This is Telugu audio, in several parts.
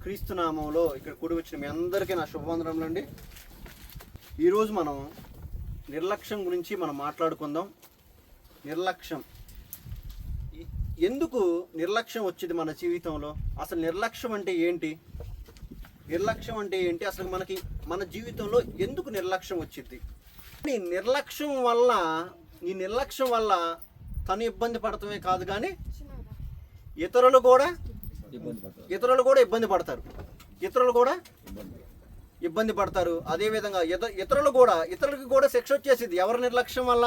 క్రీస్తు నామంలో ఇక్కడ కూడి వచ్చిన మీ అందరికీ నా శుభవందనములు అండి. ఈరోజు మనం నిర్లక్ష్యం గురించి మనం మాట్లాడుకుందాం. నిర్లక్ష్యం, ఎందుకు నిర్లక్ష్యం వచ్చింది మన జీవితంలో? అసలు నిర్లక్ష్యం అంటే ఏంటి? నిర్లక్ష్యం అంటే ఏంటి? అసలు మనకి మన జీవితంలో ఎందుకు నిర్లక్ష్యం వచ్చింది? ఈ నిర్లక్ష్యం వల్ల తను ఇబ్బంది పడటమే కాదు, కానీ ఇతరులు కూడా ఇబ్బంది పడతారు. ఇబ్బంది పడతారు. అదేవిధంగా ఇతరులకు కూడా శిక్ష వచ్చేసింది. ఎవరి నిర్లక్ష్యం వల్ల?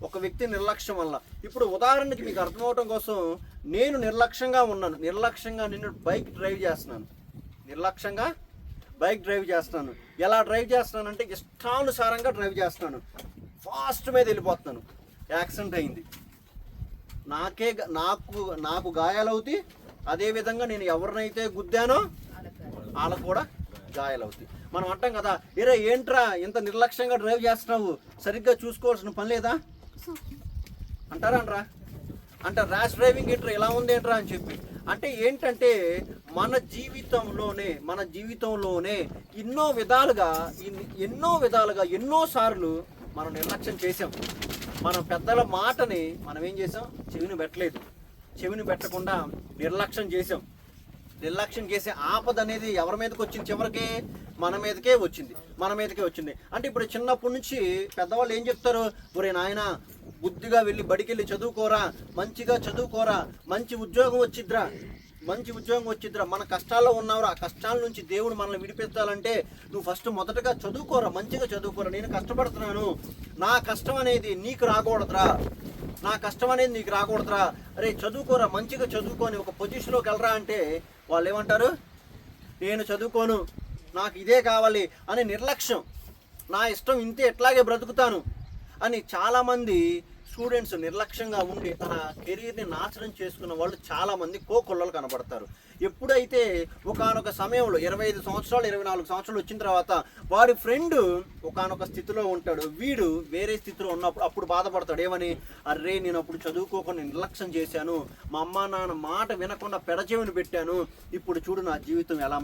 ఒక వ్యక్తి నిర్లక్ష్యం వల్ల. ఇప్పుడు ఉదాహరణకి మీకు అర్థమవటం కోసం, నేను నిర్లక్ష్యంగా ఉన్నాను. నేను బైక్ డ్రైవ్ చేస్తున్నాను. ఎలా డ్రైవ్ చేస్తున్నానంటే ఇష్టానుసారంగా డ్రైవ్ చేస్తున్నాను. ఫాస్ట్ మీద వెళ్ళిపోతున్నాను. యాక్సిడెంట్ అయింది. నాకు గాయాలవుతాయి. అదేవిధంగా నేను ఎవరినైతే గుద్దానో వాళ్ళకు కూడా గాయాలవుతాయి. మనం అంటాం కదా, ఏంట్రా ఇంత నిర్లక్ష్యంగా డ్రైవ్ చేస్తున్నావు, సరిగ్గా చూసుకోవాల్సిన పని లేదా అంటారా? అంటే ర్యాష్ డ్రైవింగ్ ఏంట్రా, ఇలా ఉంది ఏంట్రా అని చెప్పి. అంటే ఏంటంటే మన జీవితంలోనే ఎన్నోసార్లు మనం నిర్లక్ష్యం చేసాం. మన పెద్దల మాటని మనం ఏం చేసాం? చెవిని పెట్టకుండా నిర్లక్ష్యం చేసే ఆపద అనేది ఎవరి మీదకి వచ్చింది? చివరికి మన మీదకే వచ్చింది. అంటే ఇప్పుడు చిన్నప్పటి నుంచి పెద్దవాళ్ళు ఏం చెప్తారు? ఒరే నాయనా, బుద్ధిగా వెళ్ళి బడికెళ్ళి చదువుకోరా, మంచిగా చదువుకోరా, మంచి ఉద్యోగం వచ్చిద్రా. మన కష్టాల్లో ఉన్నావురా, ఆ కష్టాల నుంచి దేవుడు మనల్ని విడిపించాలంటే నువ్వు ఫస్ట్ మొదటగా చదువుకోరా, మంచిగా చదువుకోరా. నేను కష్టపడుతున్నాను, నా కష్టం అనేది నీకు రాకూడదురా. అరే చదువుకోరా, మంచిగా చదువుకొని ఒక పొజిషన్లోకి వెళ్ళరా అంటే వాళ్ళు ఏమంటారు? నేను చదువుకోను, నాకు ఇదే కావాలి అని నిర్లక్ష్యం. నా ఇష్టం ఇంతే, ఎట్లాగే బ్రతుకుతాను అని చాలామంది స్టూడెంట్స్ నిర్లక్ష్యంగా ఉండి తన కెరీర్ని నాశనం చేసుకున్న వాళ్ళు చాలామంది కోకొల్లలు కనబడతారు. ఎప్పుడైతే ఒకానొక సమయంలో 25 సంవత్సరాలు 24 సంవత్సరాలు వచ్చిన తర్వాత వారి ఫ్రెండ్ ఒకానొక స్థితిలో ఉంటాడు, వీడు వేరే స్థితిలో ఉన్నప్పుడు అప్పుడు బాధపడతాడు. ఏమని? అర్రే నేను అప్పుడు చదువుకోకుండా నిర్లక్ష్యం చేశాను, మా అమ్మ నాన్న మాట వినకుండా పెడచెవిని పెట్టాను, ఇప్పుడు చూడు నా జీవితం ఎలా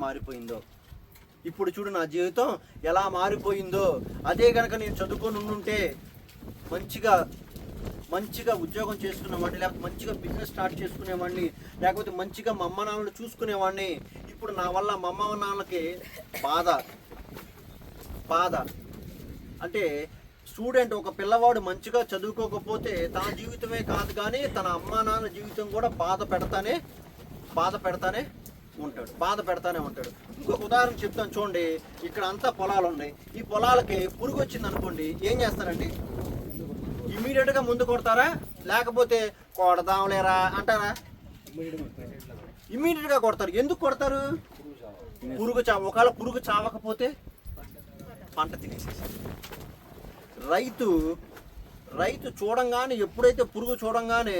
మారిపోయిందో. అదే కనుక నేను చదువుకొని ఉండుంటే మంచిగా ఉద్యోగం చేసుకునేవాడిని, లేకపోతే మంచిగా బిజినెస్ స్టార్ట్ చేసుకునేవాడిని, లేకపోతే మంచిగా మా అమ్మ నాన్నలు చూసుకునేవాడిని. ఇప్పుడు నా వల్ల మా అమ్మ నాన్నలకి బాధ. అంటే స్టూడెంట్, ఒక పిల్లవాడు మంచిగా చదువుకోకపోతే తన జీవితమే కాదు కానీ తన అమ్మ నాన్న జీవితం కూడా బాధ పెడతానే ఉంటాడు. ఇంకొక ఉదాహరణ చెప్తాను చూడండి. ఇక్కడ అంతా పొలాలు ఉన్నాయి. ఈ పొలాలకి పురుగు వచ్చింది అనుకోండి, ఏం చేస్తారండి? ఇమీడియట్గా ముందు కొడతారా, లేకపోతే కొడదాంలేరా అంటారా? ఇమీడియట్గా కొడతారు. ఎందుకు కొడతారు? ఒకవేళ పురుగు చావకపోతే పంట తినేసేసి. రైతు చూడంగానే, ఎప్పుడైతే పురుగు చూడంగానే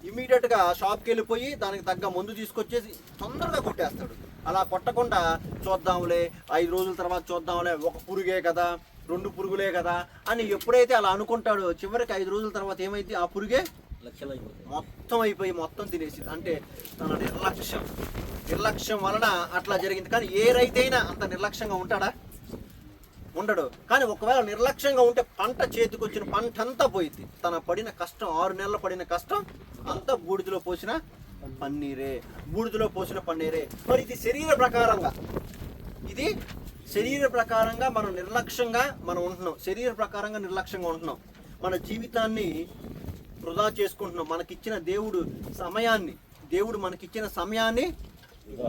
ఇమీడియట్గా షాప్కి వెళ్ళిపోయి దానికి తగ్గ మందు తీసుకొచ్చేసి తొందరగా కొట్టేస్తాడు. అలా కొట్టకుండా చూద్దాంలే, 5 రోజుల తర్వాత చూద్దాంలే, ఒక పురుగే కదా, 2 పురుగులే కదా అని ఎప్పుడైతే అలా అనుకుంటాడో చివరికి 5 రోజుల తర్వాత ఏమైతే ఆ పురుగే మొత్తం తినేసింది. అంటే తన నిర్లక్ష్యం వలన అట్లా జరిగింది. కానీ ఏ రైతైనా అంత నిర్లక్ష్యంగా ఉంటాడా? ఉండడు. కానీ ఒకవేళ నిర్లక్ష్యంగా ఉంటే పంట చేతికొచ్చిన పంట అంతా పోయింది. తన పడిన కష్టం, 6 నెలలు పడిన కష్టం అంతా బూడిదలో పోసిన పన్నీరే. మరి ఇది శరీర ప్రకారంగా మనం నిర్లక్ష్యంగా ఉంటున్నాం. మన జీవితాన్ని వృధా చేసుకుంటున్నాం. దేవుడు మనకిచ్చిన సమయాన్ని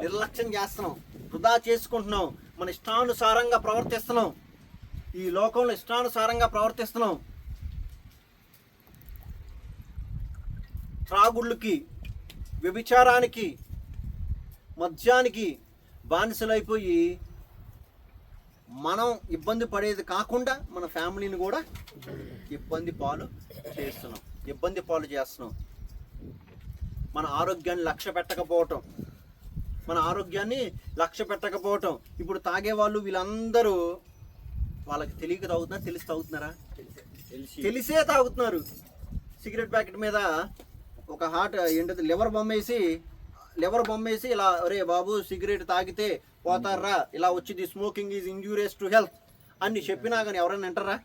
నిర్లక్ష్యం చేస్తున్నాం, వృధా చేసుకుంటున్నాం. మన ఇష్టానుసారంగా ప్రవర్తిస్తున్నాం. ఈ లోకంలో ఇష్టానుసారంగా ప్రవర్తిస్తున్నాం. త్రాగుళ్ళకి, వ్యభిచారానికి, మద్యానికి బానిసలైపోయి మనం ఇబ్బంది పడేది కాకుండా మన ఫ్యామిలీని కూడా ఇబ్బంది పాలు చేస్తున్నాం. మన ఆరోగ్యాన్ని లక్ష్య పెట్టకపోవటం. ఇప్పుడు తాగేవాళ్ళు వీళ్ళందరూ వాళ్ళకి తెలియక తాగుతున్నారు, తెలిసి తాగుతున్నారా? తెలిసే తాగుతున్నారు. సిగరెట్ ప్యాకెట్ మీద ఒక లివర్ బొమ్మ వేసి లివర్ బొమ్మేసి ఇలా ఒరే బాబు సిగరెట్ తాగితే పోతారా, ఇలా వచ్చింది, smoking is injurious to health అని చెప్పినా కానీ ఎవరైనా వింటారా?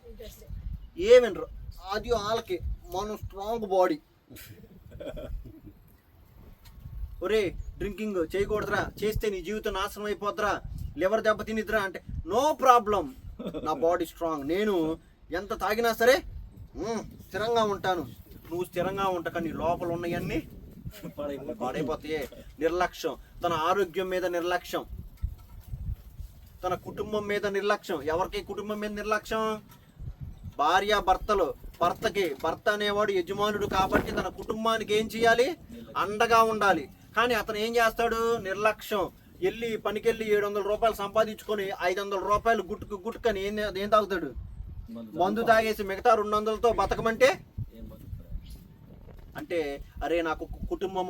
ఏమినరు. అది వాళ్ళకి మనం స్ట్రాంగ్ బాడీ. ఒరే డ్రింకింగ్ చేయకూడదురా, చేస్తే నీ జీవితం నాశనం అయిపోద్దురా, లివర్ దెబ్బ తినిద్రా అంటే నో ప్రాబ్లం, నా బాడీ స్ట్రాంగ్, నేను ఎంత తాగినా సరే స్థిరంగా ఉంటాను. నువ్వు స్థిరంగా ఉంటా నీ లోపల ఉన్నవన్నీ పాడైపోతాయి. నిర్లక్ష్యం, తన ఆరోగ్యం మీద నిర్లక్ష్యం, తన కుటుంబం మీద నిర్లక్ష్యం. ఎవరికి కుటుంబం మీద నిర్లక్ష్యం? భార్య భర్తలు. భర్త అనేవాడు యజమానుడు కాబట్టి తన కుటుంబానికి ఏం చేయాలి? అండగా ఉండాలి. కానీ అతను ఏం చేస్తాడు? నిర్లక్ష్యం. పనికెళ్ళి 700 రూపాయలు సంపాదించుకొని 500 రూపాయలు గుట్టుకని ఏం తాగుతాడు? మందు తాగేసి మిగతా 200లతో బతకమంటే అంటే అరే నాకు కుటుంబం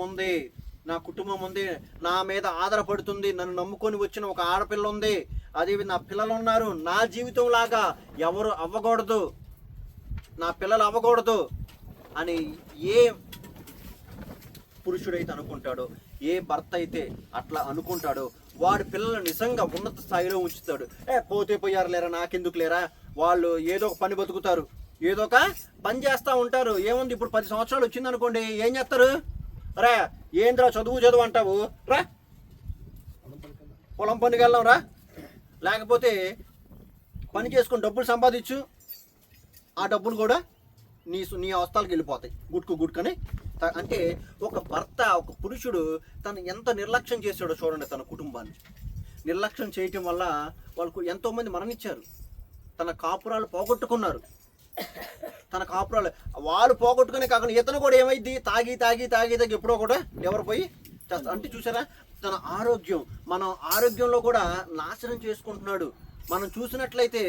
ఉంది, నా మీద ఆధారపడుతుంది, నన్ను నమ్ముకొని వచ్చిన ఒక ఆడపిల్ల ఉంది, అదే నా పిల్లలు ఉన్నారు, నా జీవితం లాగా ఎవరు అవ్వకూడదు, నా పిల్లలు అవ్వకూడదు అని ఏ పురుషుడైతే అనుకుంటాడో, ఏ భర్త అయితే అట్లా అనుకుంటాడో వాడి పిల్లలు నిజంగా ఉన్నత స్థాయిలో ఉంచుతాడు. పోతే పోయారు లేరా, నాకెందుకు లేరా, వాళ్ళు ఏదో ఒక పని బతుకుతారు, ఏదో ఒక పని చేస్తూ ఉంటారు. ఏముంది, ఇప్పుడు 10 సంవత్సరాలు వచ్చింది అనుకోండి, ఏం చేస్తారు? రా ఏంద్రా చదువు అంటావు, రా పొలం పనికి వెళ్దాం రా, లేకపోతే పని చేసుకొని డబ్బులు సంపాదించు, ఆ డబ్బులు కూడా నీ అవస్థలకు వెళ్ళిపోతాయి గుడ్కని. అంటే ఒక భర్త, ఒక పురుషుడు తను ఎంత నిర్లక్ష్యం చేశాడో చూడండి తన కుటుంబాన్ని. నిర్లక్ష్యం చేయటం వల్ల వాళ్ళకు ఎంతోమంది మరణించారు, తన కాపురాలు పోగొట్టుకున్నారు. వాళ్ళు పోగొట్టుకునే కాకుండా ఇతను కూడా ఏమైంది, తాగి ఎప్పుడో కూడా ఎవరు పోయి చేస్తారు. అంటే చూసారా, తన ఆరోగ్యం, మన ఆరోగ్యంలో కూడా నాశనం చేసుకుంటున్నాడు. మనం చూసినట్లయితే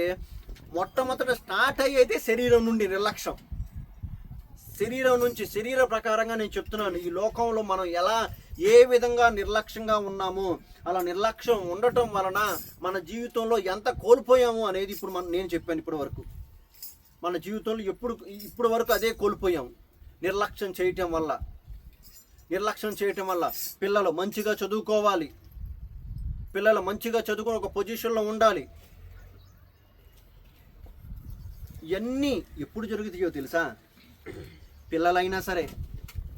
మొట్టమొదట స్టార్ట్ అయితే శరీరం నుండి నిర్లక్ష్యం. శరీర ప్రకారంగా నేను చెప్తున్నాను, ఈ లోకంలో మనం ఏ విధంగా నిర్లక్ష్యంగా ఉన్నాము, అలా నిర్లక్ష్యం ఉండటం వలన మన జీవితంలో ఎంత కోల్పోయాము అనేది ఇప్పుడు నేను చెప్పాను. ఇప్పటి వరకు మన జీవితంలో ఇప్పుడు వరకు అదే కోల్పోయాము నిర్లక్ష్యం చేయటం వల్ల. పిల్లలు మంచిగా చదువుకోవాలి, పిల్లలు మంచిగా చదువుకొని ఒక పొజిషన్లో ఉండాలి. ఇవన్నీ ఎప్పుడు జరుగుతాయో తెలుసా? పిల్లలైనా సరే,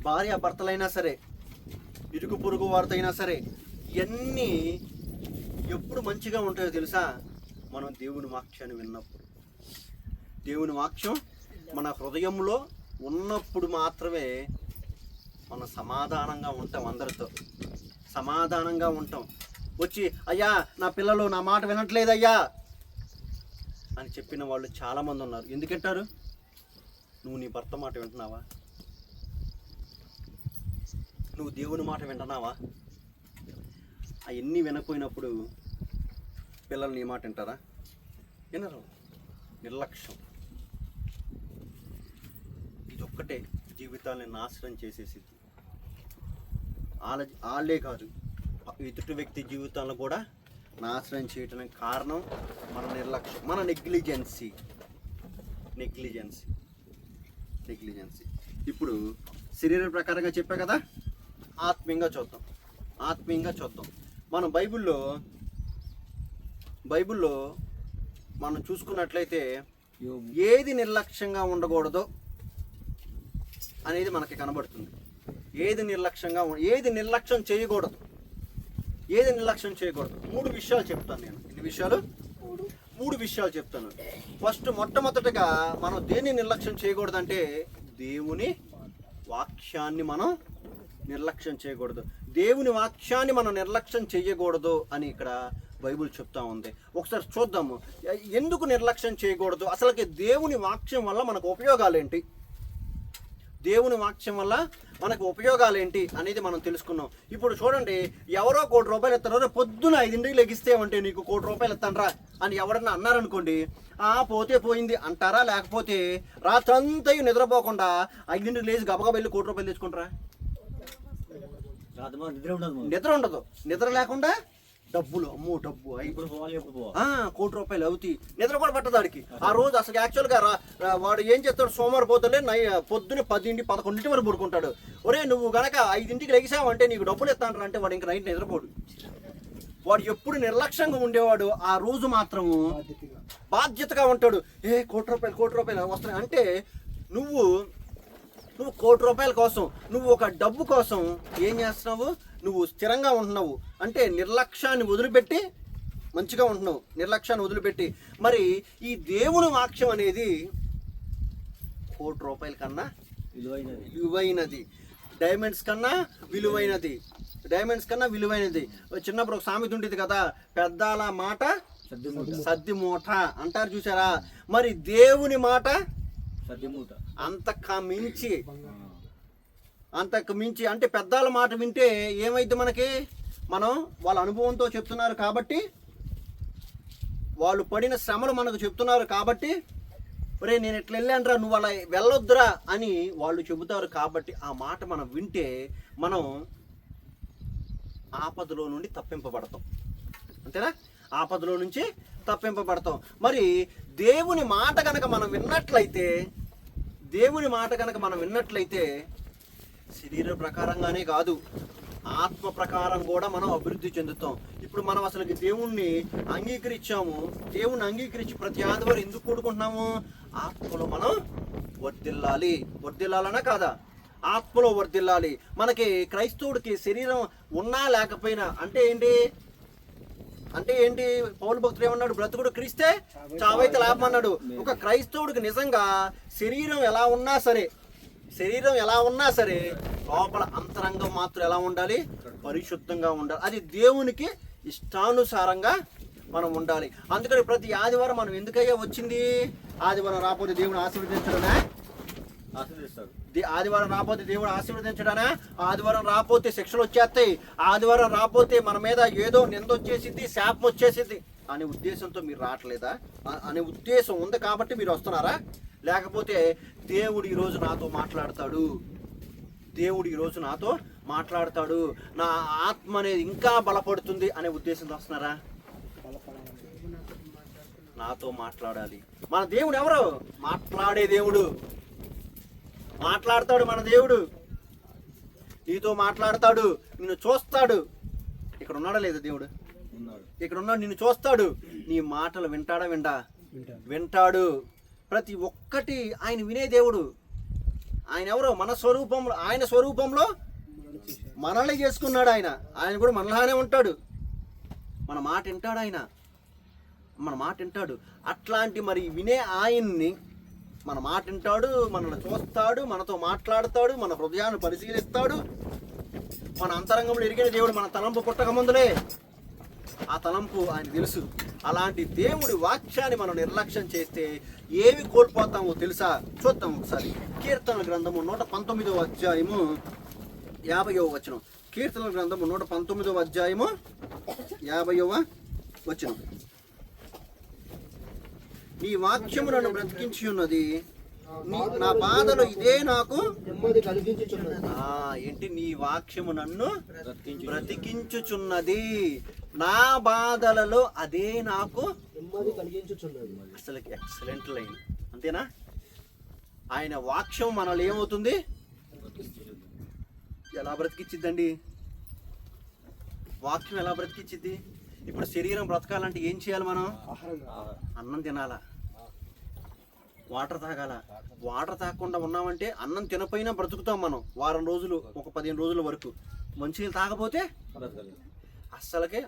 భార్య భర్తలైనా సరే, ఇరుగు పొరుగు వారితైనా సరే, ఇవన్నీ ఎప్పుడు మంచిగా ఉంటాయో తెలుసా? మనం దేవుని వాక్యాన్ని విన్నప్పుడు. దేవుని వాక్యం మన హృదయంలో ఉన్నప్పుడు మాత్రమే మనం సమాధానంగా ఉంటాం, అందరితో సమాధానంగా ఉంటాం. వచ్చి అయ్యా నా పిల్లలు నా మాట వినట్లేదయ్యా అని చెప్పిన వాళ్ళు చాలామంది ఉన్నారు. ఎందుకంటారు? నువ్వు నీ భర్త మాట వింటున్నావా? నువ్వు దేవుని మాట వింటున్నావా? అవన్నీ వినకపోయినప్పుడు పిల్లలు నీ మాట వింటారా? వినరు. నిర్లక్ష్యం ఇదొక్కటే జీవితాన్ని నాశనం చేసేసింది. వాళ్ళే కాదు, ఎదుటి వ్యక్తి జీవితాలను కూడా నాశనం చేయడానికి కారణం మన నిర్లక్ష్యం, మన నెగ్లిజెన్సీ. ఇప్పుడు శరీర ప్రకారంగా చెప్పా కదా, ఆత్మీయంగా చూద్దాం. మనం బైబిల్లో మనం చూసుకున్నట్లయితే ఏది నిర్లక్ష్యంగా ఉండకూడదో అనేది మనకి కనబడుతుంది. ఏది నిర్లక్ష్యం చేయకూడదు. 3 విషయాలు చెప్తాను నేను. ఎన్ని విషయాలు? 3 విషయాలు చెప్తాను. మొట్టమొదటిగా మనం దేన్ని నిర్లక్ష్యం చేయకూడదంటే దేవుని వాక్యాన్ని మనం నిర్లక్ష్యం చేయకూడదు. దేవుని వాక్యాన్ని మనం నిర్లక్ష్యం చేయకూడదు అని ఇక్కడ బైబిల్ చెప్తా ఉంది. ఒకసారి చూద్దాము, ఎందుకు నిర్లక్ష్యం చేయకూడదు, అసలుకి దేవుని వాక్యం వల్ల మనకు ఉపయోగాలేంటి, అనేది మనం తెలుసుకున్నాం. ఇప్పుడు చూడండి, ఎవరో 1 కోటి రూపాయలు ఇస్తారు, పొద్దున 5ంటికి లెగిస్తేమంటే నీకు 1 కోటి రూపాయలు ఇస్తానరా అని ఎవరన్నా అన్నారనుకోండి, పోతే పోయింది అంటారా? లేకపోతే రాత్రంతా నిద్రపోకుండా 5ంటికి లేచి గబగబా వెళ్ళి 1 కోటి రూపాయలు తెచ్చుకుంటారా? నిద్ర ఉండదు. నిద్ర లేకుండా డబ్బులు, అమ్మో డబ్బు కోటి రూపాయలు అవుతాయి. నిద్ర కూడా పట్టదాడికి ఆ రోజు. అసలు యాక్చువల్గా వాడు ఏం చేస్తాడు, సోమవారం పోతలే పొద్దున్న 10, 11 వరకు పడుకుంటాడు. ఒరే నువ్వు గనక 5కి లెగిసావంటే నీకు డబ్బులు ఇస్తాంటారు అంటే వాడు ఇంకా నైట్ నిద్రపోడు. వాడు ఎప్పుడు నిర్లక్ష్యంగా ఉండేవాడు, ఆ రోజు మాత్రము బాధ్యతగా ఉంటాడు. కోటి రూపాయలు వస్తున్నాయి అంటే నువ్వు కోటి రూపాయల కోసం, నువ్వు ఒక డబ్బు కోసం ఏం చేస్తున్నావు, నువ్వు స్థిరంగా ఉంటున్నావు అంటే నిర్లక్ష్యాన్ని వదిలిపెట్టి మంచిగా ఉంటున్నావు, నిర్లక్ష్యాన్ని వదిలిపెట్టి. మరి ఈ దేవుని వాక్యం అనేది కోటి రూపాయల కన్నా విలువైనది, డైమండ్స్ కన్నా విలువైనది. చిన్నప్పుడు ఒక సామెత ఉండేది కదా, పెద్దాల మాట సద్ది మూట అంటారు చూసారా. మరి దేవుని మాట అంతకు మించి అంటే పెద్దాల మాట వింటే ఏమైంది మనకి, మనం వాళ్ళ అనుభవంతో చెప్తున్నారు కాబట్టి, వాళ్ళు పడిన శ్రమలు మనకు చెప్తున్నారు కాబట్టి, ఒరే నేను ఎట్లా వెళ్ళానురా నువ్వు అలా వెళ్ళొద్దురా అని వాళ్ళు చెబుతారు కాబట్టి ఆ మాట మనం వింటే మనం ఆపదలో నుండి తప్పింపబడతాం. అంతేనా, ఆపదలో నుంచి తప్పింపబడతాం. మరి దేవుని మాట కనుక మనం విన్నట్లయితే శరీర ప్రకారంగానే కాదు, ఆత్మ ప్రకారం కూడా మనం అభివృద్ధి చెందుతాం. ఇప్పుడు మనం అసలు దేవుణ్ణి అంగీకరించి ప్రతి ఆదివారం ఎందుకు కూడుకుంటున్నాము, ఆత్మలో మనం వర్ధిల్లాలనా కాదా, ఆత్మలో వర్ధిల్లాలి. మనకి క్రైస్తవుడికి శరీరం ఉన్నా లేకపోయినా అంటే ఏంటి పౌలు భక్తుడు ఏమన్నాడు, బ్రతుకుడు క్రీస్తే చావైతే లాభం అన్నాడు. ఒక క్రైస్తవుడికి నిజంగా శరీరం ఎలా ఉన్నా సరే లోపల అంతరంగం మాత్రం ఎలా ఉండాలి, పరిశుద్ధంగా ఉండాలి. అది దేవునికి ఇష్టానుసారంగా మనం ఉండాలి. అందుకని ప్రతి ఆదివారం మనం ఎందుకయ్యా వచ్చింది, ఆదివారం రాకపోతే దేవుడు ఆశీర్వదించడనా, ఆదివారం రాకపోతే దేవుడు ఆశీర్వదించడానా, ఆదివారం రాకపోతే శిక్షలు వచ్చేస్తాయి, ఆదివారం రాకపోతే మన మీద ఏదో నింద వచ్చేసింది, శాపం వచ్చేసింది అనే ఉద్దేశంతో మీరు రావట్లేదా, అనే ఉద్దేశం ఉంది కాబట్టి మీరు వస్తున్నారా, లేకపోతే దేవుడు ఈరోజు నాతో మాట్లాడతాడు, నా ఆత్మ అనేది ఇంకా బలపడుతుంది అనే ఉద్దేశంతో వస్తున్నారా? నాతో మాట్లాడాలి. మన దేవుడు ఎవరు, మాట్లాడే దేవుడు, మాట్లాడతాడు. మన దేవుడు నీతో మాట్లాడతాడు, నిన్ను చూస్తాడు. ఇక్కడ ఉన్నాడా లేదా దేవుడు? ఇక్కడ ఉన్నాడు, నిన్ను చూస్తాడు. నీ మాటలు వింటాడు. ప్రతి ఒక్కటి ఆయన వినే దేవుడు. ఆయన ఎవరో మన స్వరూపంలో, ఆయన స్వరూపంలో మనల్ని చేసుకున్నాడు. ఆయన కూడా మనలానే ఉంటాడు. మన మాట వింటాడు. అట్లాంటి మరి వినే ఆయన్ని మన మాట వింటాడు, మనల్ని చూస్తాడు, మనతో మాట్లాడతాడు, మన హృదయాన్ని పరిశీలిస్తాడు. మన అంతరంగంలో ఎరిగిన దేవుడు మన తలంపు పుట్టక ముందులే ఆ తలంపు ఆయన తెలుసు. అలాంటి దేవుడి వాక్యాన్ని మనం నిర్లక్ష్యం చేస్తే ఏమి కోల్పోతామో తెలుసా? చూద్దాం ఒకసారి. కీర్తనల గ్రంథము 119వ అధ్యాయము 50వ వచనం. కీర్తనల గ్రంథము 119వ అధ్యాయము 50వ వచనం. నీ వాక్యము నన్ను బ్రతికించి ఉన్నది, నా బాధలో ఇదే నాకు ఏంటి, నీ వాక్యము నన్ను బ్రతికించుచున్నది, నా బాధలలో అదే నాకు అసలు ఎక్సలెంట్ లైన్. అంతేనా? ఆయన వాక్యం మనల్ని ఏమవుతుంది, ఎలా బ్రతికిచ్చిద్దండి? వాక్యం ఎలా బ్రతికిచ్చిద్ది? ఇప్పుడు శరీరం బ్రతకాలంటే ఏం చేయాలి? మనం అన్నం తినాలా, వాటర్ తాగాల. వాటర్ తాగకుండా ఉన్నామంటే అన్నం తినపోయినా బ్రతుకుతాం మనం వారం రోజులు, ఒక 15 రోజుల వరకు. మంచినీళ్ళు తాగపోతే అస్సలకే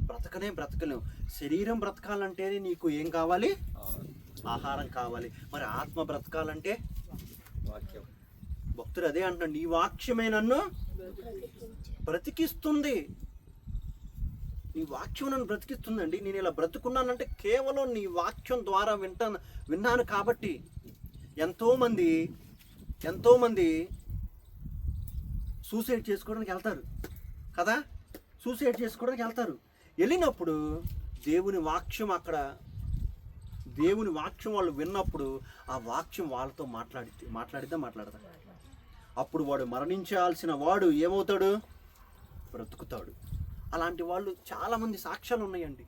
బ్రతకలేము. శరీరం బ్రతకాలంటేనే నీకు ఏం కావాలి? ఆహారం కావాలి. మరి ఆత్మ బ్రతకాలంటే వాక్యం. భక్తుడు అదే అంటున్నాడు, నీ వాక్యమే నన్ను బ్రతికిస్తుంది. నీ వాక్యం నన్ను బ్రతికిస్తుందండి. నేను ఇలా బ్రతుకున్నానంటే కేవలం నీ వాక్యం ద్వారా విన్నాను కాబట్టి. ఎంతోమంది సూసైడ్ చేసుకోవడానికి వెళ్తారు కదా, వెళ్ళినప్పుడు దేవుని వాక్యం వాళ్ళు విన్నప్పుడు ఆ వాక్యం వాళ్ళతో మాట్లాడతా. అప్పుడు వాడు మరణించాల్సిన వాడు ఏమవుతాడు? బ్రతుకుతాడు. అలాంటి వాళ్ళు చాలామంది సాక్ష్యాలు ఉన్నాయండి,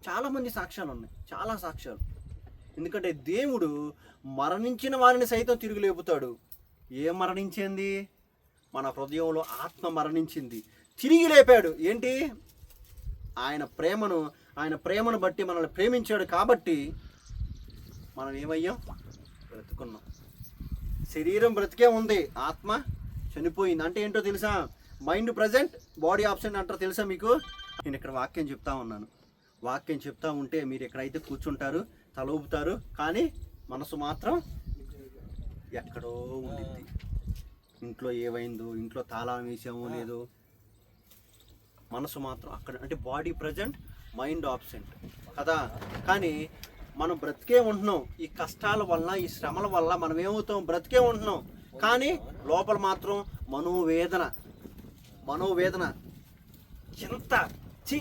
చాలామంది సాక్ష్యాలు ఉన్నాయి, చాలా సాక్ష్యాలు. ఎందుకంటే దేవుడు మరణించిన వారిని సైతం తిరిగి లేపుతాడు. ఏం మరణించింది? మన హృదయంలో ఆత్మ మరణించింది, తిరిగి లేపాడు. ఏంటి? ఆయన ప్రేమను బట్టి మనల్ని ప్రేమించాడు కాబట్టి మనం ఏమయ్యాం? బ్రతుకున్నాం. శరీరం బ్రతికే ఉంది, ఆత్మ చనిపోయింది. అంటే ఏంటో తెలుసా? మైండ్ ప్రజెంట్, బాడీ ఆబ్సెంట్ అంటారు తెలుసా మీకు? నేను ఇక్కడ వాక్యం చెప్తా ఉన్నాను, వాక్యం చెప్తా ఉంటే మీరు ఎక్కడైతే కూర్చుంటారు, తల ఊపుతారు, కానీ మనసు మాత్రం ఎక్కడో ఉండిద్ది. ఇంట్లో ఏమైందో, ఇంట్లో తాళం వేసామో లేదో, మనసు మాత్రం అక్కడ. అంటే బాడీ ప్రజెంట్, మైండ్ ఆబ్సెంట్ కదా. కానీ మనం బ్రతికే ఉంటున్నాం. ఈ కష్టాల వల్ల, ఈ శ్రమల వల్ల మనం ఏమవుతాం? బ్రతికే ఉంటున్నాం. కానీ లోపల మాత్రం మనోవేదన. ఎంత ఈ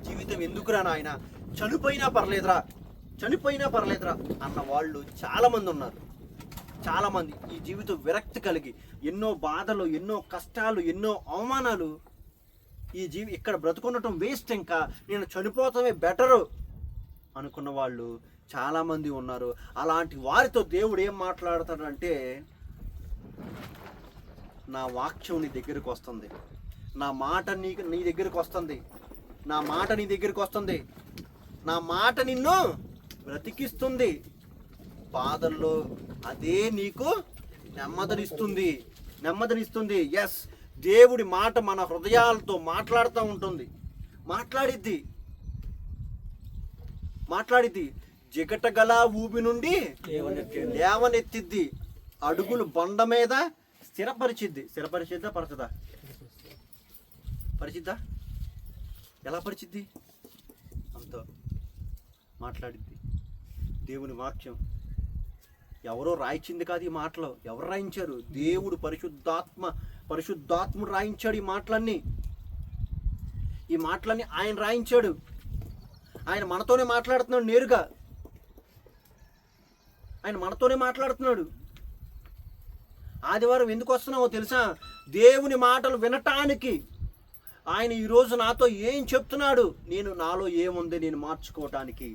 జీవితం ఎందుకురా నాయన, చనిపోయినా పర్లేదురా అన్న వాళ్ళు చాలామంది ఉన్నారు. చాలామంది ఈ జీవితం విరక్తి కలిగి, ఎన్నో బాధలు, ఎన్నో కష్టాలు, ఎన్నో అవమానాలు, ఇక్కడ బ్రతుకుండటం వేస్ట్, ఇంకా నేను చనిపోతామే బెటరు అనుకున్న వాళ్ళు చాలామంది ఉన్నారు. అలాంటి వారితో దేవుడు ఏం మాట్లాడతాడంటే, నా వాక్యం నీ దగ్గరికి వస్తుంది, నా మాట నీ దగ్గరికి వస్తుంది, నా మాట నిన్ను బ్రతికిస్తుంది. బాధల్లో అదే నీకు నెమ్మదినిస్తుంది. ఎస్, దేవుడి మాట మన హృదయాలతో మాట్లాడుతూ ఉంటుంది. మాట్లాడిద్ది. జిగటగల ఊబి నుండి లేవనెత్తిద్ది. అడుగులు బండ మీద స్థిరపరిచిద్దా పరిచిద్దా? ఎలా పరిచిద్ది? అంతో మాట్లాడిద్ది. దేవుని వాక్యం ఎవరో రాయించింది కాదు. ఈ మాటలు ఎవరు రాయించారు? దేవుడు పరిశుద్ధాత్ముడు రాయించాడు. ఈ మాటలన్నీ ఆయన రాయించాడు. ఆయన మనతోనే మాట్లాడుతున్నాడు, నేరుగా ఆయన మనతోనే మాట్లాడుతున్నాడు. ఆదివారం ఎందుకు వస్తున్నామో తెలుసా? దేవుని మాటలు వినటానికి. ఆయన ఈరోజు నాతో ఏం చెప్తున్నాడు, నాలో ఏముంది నేను మార్చుకోవటానికి.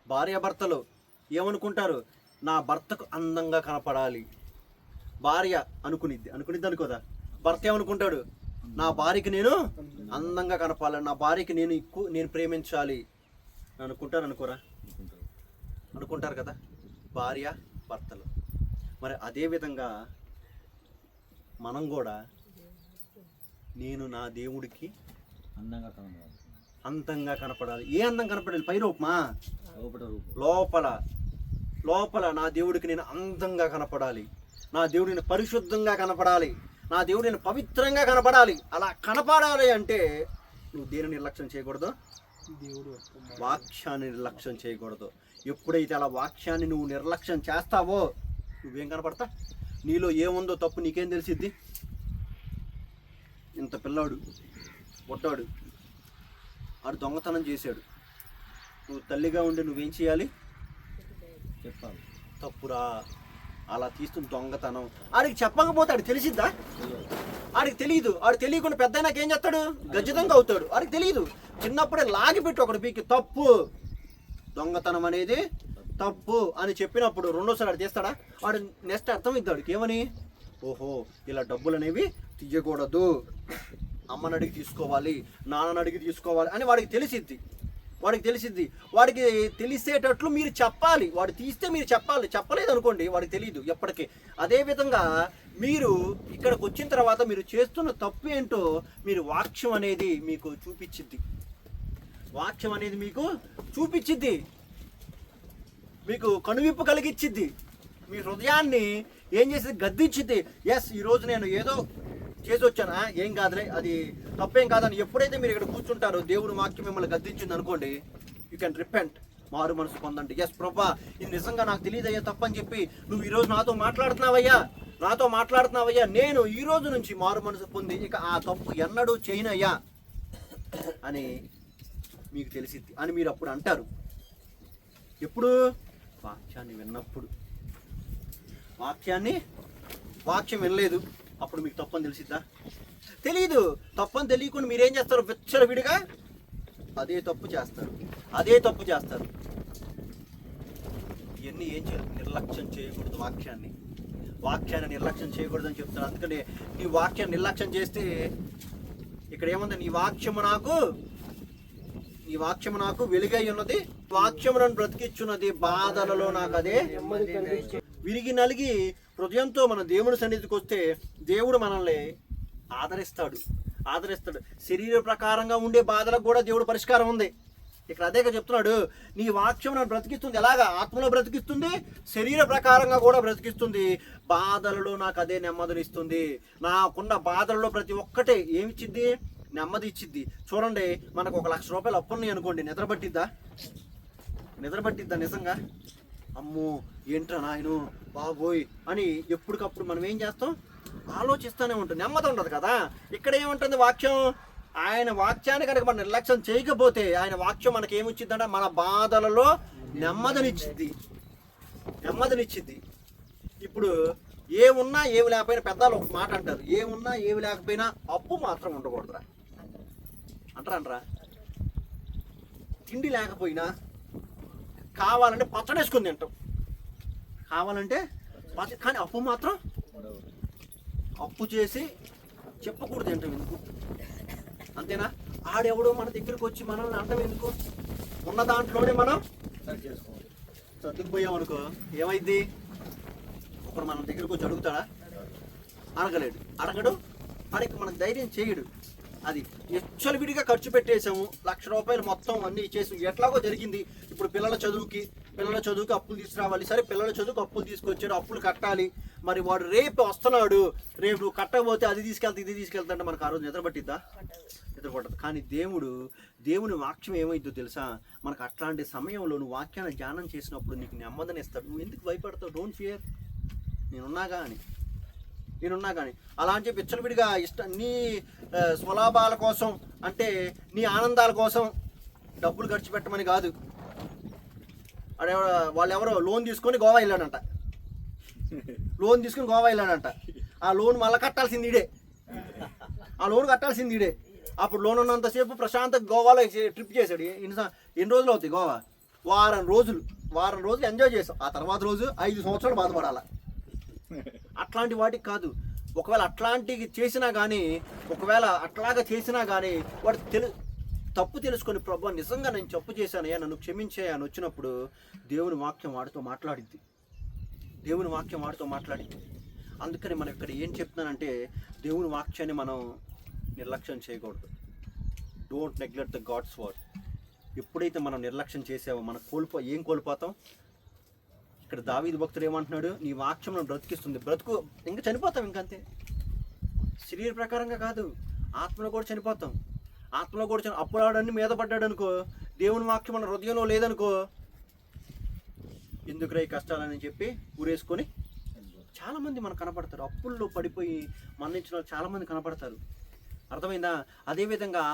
భార్యాభర్తలు ఏమనుకుంటారు? నా భర్తకు అందంగా కనపడాలి. భార్య అనుకునిద్ది అనుకోదా? భర్త ఏమనుకుంటాడు? నా భార్యకి నేను అందంగా కనపాలి, నా భార్యకి నేను ప్రేమించాలి అనుకుంటారు కదా భార్య భర్తలు. మరి అదేవిధంగా మనం కూడా, నేను నా దేవుడికి అందంగా కనపడాలి. ఏ అందం కనపడాలి? పై రూపమా? లోపల నా దేవుడికి నేను అందంగా కనపడాలి, నా దేవుడిని పరిశుద్ధంగా కనపడాలి, నా దేవుడిని పవిత్రంగా కనపడాలి. అలా కనపడాలి అంటే నువ్వు దేని నిర్లక్ష్యం చేయకూడదు? వాక్యాన్ని నిర్లక్ష్యం చేయకూడదు. ఎప్పుడైతే అలా వాక్యాన్ని నువ్వు నిర్లక్ష్యం చేస్తావో నువ్వేం కనపడతా? నీలో ఏముందో తప్పు నీకేం తెలిసిద్ది? ఇంత పిల్లాడు పుట్టాడు, ఆడు దొంగతనం చేశాడు. నువ్వు తల్లిగా ఉండి నువ్వేం చేయాలి? చెప్పాలి. తప్పురా, అలా తీస్తుంది దొంగతనం. ఆడికి చెప్పకపోతే ఆడికి తెలిసిద్దా? ఆడికి తెలియదు. ఆడు తెలియకుండా పెద్ద నాకేం చేస్తాడు? గజ్జితంగా అవుతాడు. ఆడికి తెలియదు. చిన్నప్పుడే లాగిపెట్టి ఒకటి పీకి తప్పు, దొంగతనం అనేది తప్పు అని చెప్పినప్పుడు రెండోసారి ఆడు తీస్తాడా? వాడు నెక్స్ట్ అర్థమైద్ది వాడికి. ఏమని? ఓహో, ఇలా డబ్బులు అనేవి తీయకూడదు, అమ్మని అడిగి తీసుకోవాలి, నాన్నని అడిగి తీసుకోవాలి అని వాడికి తెలిసిద్ది. వాడికి తెలిసేటట్లు మీరు చెప్పాలి. వాడు తీస్తే మీరు చెప్పాలి. చెప్పలేదు అనుకోండి, వాడికి తెలియదు ఎప్పటికీ. అదేవిధంగా మీరు ఇక్కడికి వచ్చిన తర్వాత మీరు చేస్తున్న తప్పు ఏంటో మీరు వాక్యం అనేది మీకు చూపించిద్ది. మీకు కనువిప్పు కలిగించిద్ది. మీ హృదయాన్ని ఏం చేసేది? గద్దించిద్ది. ఎస్, ఈరోజు నేను ఏదో చేసి వచ్చానా, ఏం కాదులే, అది తప్పేం కాదని ఎప్పుడైతే మీరు ఇక్కడ కూర్చుంటారో, దేవుడు వాక్యం మిమ్మల్ని గద్దించింది అనుకోండి, యూ కెన్ రిపెంట్, మారు మనసు పొందండి. ఎస్ ప్రభా, ఇది నిజంగా నాకు తెలియదయ్యా తప్పని చెప్పి నువ్వు ఈరోజు నాతో మాట్లాడుతున్నావయ్యా, నేను ఈ రోజు నుంచి మారు మనసు పొంది ఇక ఆ తప్పు ఎన్నడూ చేయనయ్యా అని మీకు తెలిసిద్ది అని మీరు అప్పుడు అంటారు. ఎప్పుడు? వాక్యాన్ని విన్నప్పుడు. వాక్యం వినలేదు, అప్పుడు మీకు తప్పని తెలిసిద్దా? తెలీదు. తప్పని తెలియకుండా మీరేం చేస్తారు? విచ్చలవిడిగా అదే తప్పు చేస్తారు. ఇవన్నీ ఏం చేయాలి? నిర్లక్ష్యం చేయకూడదు. వాక్యాన్ని నిర్లక్ష్యం చేయకూడదు అని చెప్తాను. అందుకని నీ వాక్యాన్ని నిర్లక్ష్యం చేస్తే ఇక్కడ ఏముంది? నీ వాక్యము నాకు వెలుగై ఉన్నది, వాక్యము నన్ను బ్రతికిచ్చున్నది, బాధలలో నాకు అదే విరిగి నలిగి హృదయంతో మన దేవుని సన్నిధికి వస్తే దేవుడు మనల్ని ఆదరిస్తాడు. శరీర ప్రకారంగా ఉండే బాధలకు కూడా దేవుడు పరిష్కారం ఉంది. ఇక్కడ అదేగా చెప్తున్నాడు, నీ వాక్యం నన్ను బ్రతికిస్తుంది. ఎలాగా? ఆత్మలో బ్రతికిస్తుంది, శరీర ప్రకారంగా కూడా బ్రతికిస్తుంది. బాధలలో నాకు అదే నెమ్మదినిస్తుంది. నాకున్న బాధలలో ప్రతి ఒక్కటే ఏమిచ్చిద్ది? నెమ్మది ఇచ్చిద్ది. చూడండి, మనకు 1,00,000 రూపాయలు అప్పున్నాయి అనుకోండి, నిద్ర పట్టిద్దా నిజంగా? అమ్మో ఏంట్రా నాయను బాబోయ్ అని ఎప్పటికప్పుడు మనం ఏం చేస్తాం? ఆలోచిస్తూనే ఉంటాం. నెమ్మది ఉండదు కదా. ఇక్కడ ఏముంటుంది? వాక్యం. ఆయన వాక్యాన్ని కనుక మనం నిర్లక్ష్యం చేయకపోతే ఆయన వాక్యం మనకి ఏమిచ్చిద్దంటే మన బాధలలో నెమ్మదినిచ్చిద్ది. ఇప్పుడు ఏమున్నా ఏమి లేకపోయినా పెద్దలు ఒక మాట అంటారు, ఏమున్నా ఏమి లేకపోయినా అప్పు మాత్రం ఉండకూడదురా అంటారా? తిండి లేకపోయినా కావాలంటే పచ్చడేసుకుని తింటాం, కానీ అప్పు మాత్రం అప్పు చేసి చెప్పకూడదు తింటాం. ఎందుకు? అంతేనా? ఆడెవడో మన దగ్గరికి వచ్చి మనల్ని అంటాం ఎందుకు? ఉన్న దాంట్లోనే మనం సర్దుకుపోయాం అనుకో, ఏమైంది? ఒకడు మన దగ్గరికి వచ్చి అడుగుతాడా? అడగడు. వాడికి మనకు ధైర్యం చేయడు. అది విడిగా ఖర్చు పెట్టేసాము. 1,00,000 రూపాయలు మొత్తం అన్నీ ఇచ్చేసి ఎట్లాగో జరిగింది. ఇప్పుడు పిల్లల చదువుకి అప్పులు తీసుకురావాలి. సరే, పిల్లల చదువుకు అప్పులు తీసుకొచ్చాడు, అప్పులు కట్టాలి. మరి వాడు రేపు వస్తున్నాడు, రేపు నువ్వు కట్టకపోతే అది తీసుకెళ్తా ఇది తీసుకెళ్తా మనకు ఆ రోజు నిద్రపట్టిద్దా? నిద్రపట్టదు. కానీ దేవుని వాక్యం ఏమైందో తెలుసా? మనకు అట్లాంటి సమయంలో నువ్వు వాక్యాన్ని ధ్యానం చేసినప్పుడు నీకు నెమ్మదిని ఇస్తాడు. నువ్వు ఎందుకు భయపడతావు? Don't fear. నేనున్నా కానీ అలా అని చెప్పి విచ్చలవిడిగా నీ స్వలాభాల కోసం, అంటే నీ ఆనందాల కోసం డబ్బులు ఖర్చు పెట్టమని కాదు. వాళ్ళెవరో లోన్ తీసుకొని గోవా వెళ్ళాడంట. ఆ లోన్ మళ్ళీ కట్టాల్సింది ఈడే. అప్పుడు లోన్ ఉన్నంతసేపు ప్రశాంత గోవాలో ట్రిప్ చేశాడు. ఎన్ని రోజులు అవుతాయి గోవా? వారం రోజులు ఎంజాయ్ చేసాం. ఆ తర్వాత రోజు 5 సంవత్సరాలు బాధపడాల. అట్లాంటి వాటికి కాదు. ఒకవేళ అట్లాంటివి చేసినా కానీ, వాడు తప్పు తెలుసుకొని, ప్రభు నిజంగా నేను తప్పు చేశానయ్యా, నన్ను క్షమించే అని వచ్చినప్పుడు దేవుని వాక్యం వాడితో మాట్లాడిద్ది. అందుకని మనం ఇక్కడ ఏం చెప్తున్నానంటే, దేవుని వాక్యాన్ని మనం నిర్లక్ష్యం చేయకూడదు. Don't neglect the God's word. ఎప్పుడైతే మనం నిర్లక్ష్యం చేసావో మనం ఏం కోల్పోతాం? ఇక్కడ దావీదు భక్తుడు ఏమంటున్నాడు? నీ వాక్యం నన్ను బ్రతికిస్తుంది. ఇంకా చనిపోతాం, ఇంకంతే. శరీర ప్రకారంగా కాదు, ఆత్మలో కూడా చనిపోతాం. అప్పుడాడని మీద పడ్డాడు అనుకో, దేవుని వాక్యం మన హృదయంలో లేదనుకో, ఎందుకురా ఈ కష్టాలని చెప్పి ఊరేసుకొని చాలామంది మనకు కనపడతారు. అప్పుల్లో పడిపోయి మరణించిన వాళ్ళు చాలామంది కనపడతారు. అర్థమైందా? అదేవిధంగా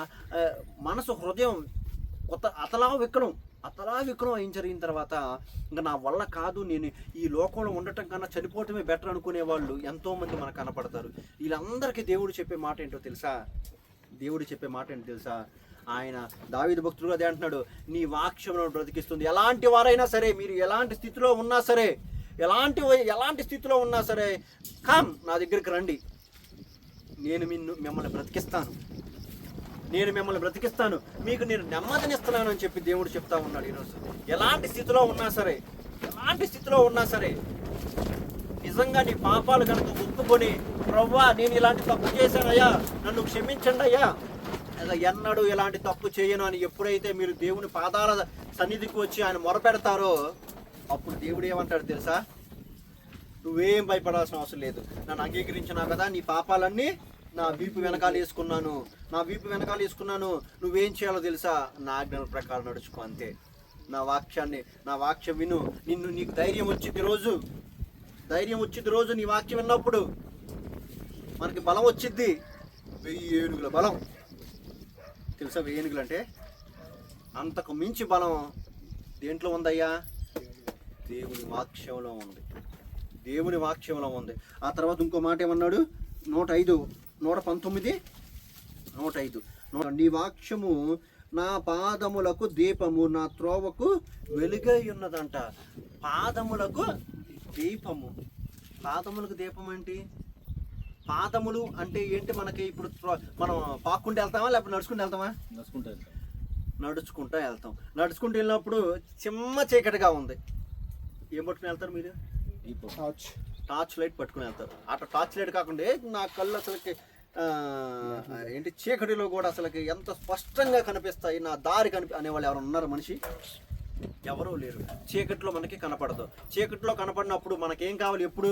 మనసు, హృదయం అతలా విక్కడం ఏం జరిగిన తర్వాత ఇంకా నా వల్ల కాదు, నేను ఈ లోకంలో ఉండటం కన్నా చనిపోవటమే బెటర్ అనుకునే వాళ్ళు ఎంతోమంది మనకు కనపడతారు. వీళ్ళందరికీ దేవుడు చెప్పే మాట ఏంటో తెలుసా? ఆయన దావీదు భక్తుడు అదే అంటున్నాడు, నీ వాక్యంలో బ్రతికిస్తుంది. ఎలాంటి వారైనా సరే, మీరు ఎలాంటి స్థితిలో ఉన్నా సరే, ఎలాంటి స్థితిలో ఉన్నా సరే, నా దగ్గరికి రండి, నేను మిమ్మల్ని బ్రతికిస్తాను, మీకు నేను నెమ్మదినిస్తున్నాను అని చెప్పి దేవుడు చెప్తా ఉన్నాడు ఈరోజు. ఎలాంటి స్థితిలో ఉన్నా సరే నిజంగా నీ పాపాలు కనుక ఒప్పుకొని, ప్రభువా నేను ఇలాంటి తప్పు చేశానయ్యా, నన్ను క్షమించండి అయ్యా, ఎన్నడూ ఇలాంటి తప్పు చేయను అని ఎప్పుడైతే మీరు దేవుని పాదాల సన్నిధికి వచ్చి ఆయన మొరపెడతారో, అప్పుడు దేవుడు ఏమంటాడు తెలుసా? నువ్వేం భయపడాల్సిన అవసరం లేదు, నన్ను అంగీకరించినా కదా, నీ పాపాలన్నీ నా వీపు వెనకాల వేసుకున్నాను, నువ్వేం చేయాలో తెలుసా? నా ఆజ్ఞల ప్రకారం నడుచుకో, అంతే. నా వాక్యం విను, నీకు ధైర్యం వచ్చింది రోజు నీ వాక్యం విన్నప్పుడు మనకి బలం వచ్చింది. 1000 ఏనుగుల బలం తెలుసా? 1000 ఏనుగులు అంటే అంతకు మించి బలం దేంట్లో ఉందయ్యా? దేవుని వాక్యంలో ఉంది. దేవుని వాక్యంలో ఉంది. ఆ తర్వాత ఇంకో మాట ఏమన్నాడు? 105, 119, 105. నీ వాక్యము నా పాదములకు దీపము, నా త్రోవకు వెలుగై ఉన్నదంట. పాదములకు దీపము. పాదములకు దీపం ఏంటి? పాదములు అంటే ఏంటి? మనకి ఇప్పుడు మనం పాక్కుంటూ వెళ్తామా లేకపోతే నడుచుకుంటూ వెళ్తామా? నడుచుకుంటూ వెళ్తాం. నడుచుకుంటూ వెళ్ళినప్పుడు చిమ్మ చీకటిగా ఉంది, ఏం పట్టుకుని వెళ్తారు మీరు? టార్చ్ లైట్ పట్టుకుని వెళ్తారు. అట్లా టార్చ్ లైట్ కాకుండా నా కళ్ళు అసలుకి ఏంటి చీకటిలో కూడా అసలుకి ఎంత స్పష్టంగా కనిపిస్తాయి, నా దారి అనేవాళ్ళు ఎవరు ఉన్నారు? మనిషి ఎవరూ లేరు. చీకట్లో మనకి కనపడదు. చీకట్లో కనపడినప్పుడు మనకేం కావాలి? ఎప్పుడు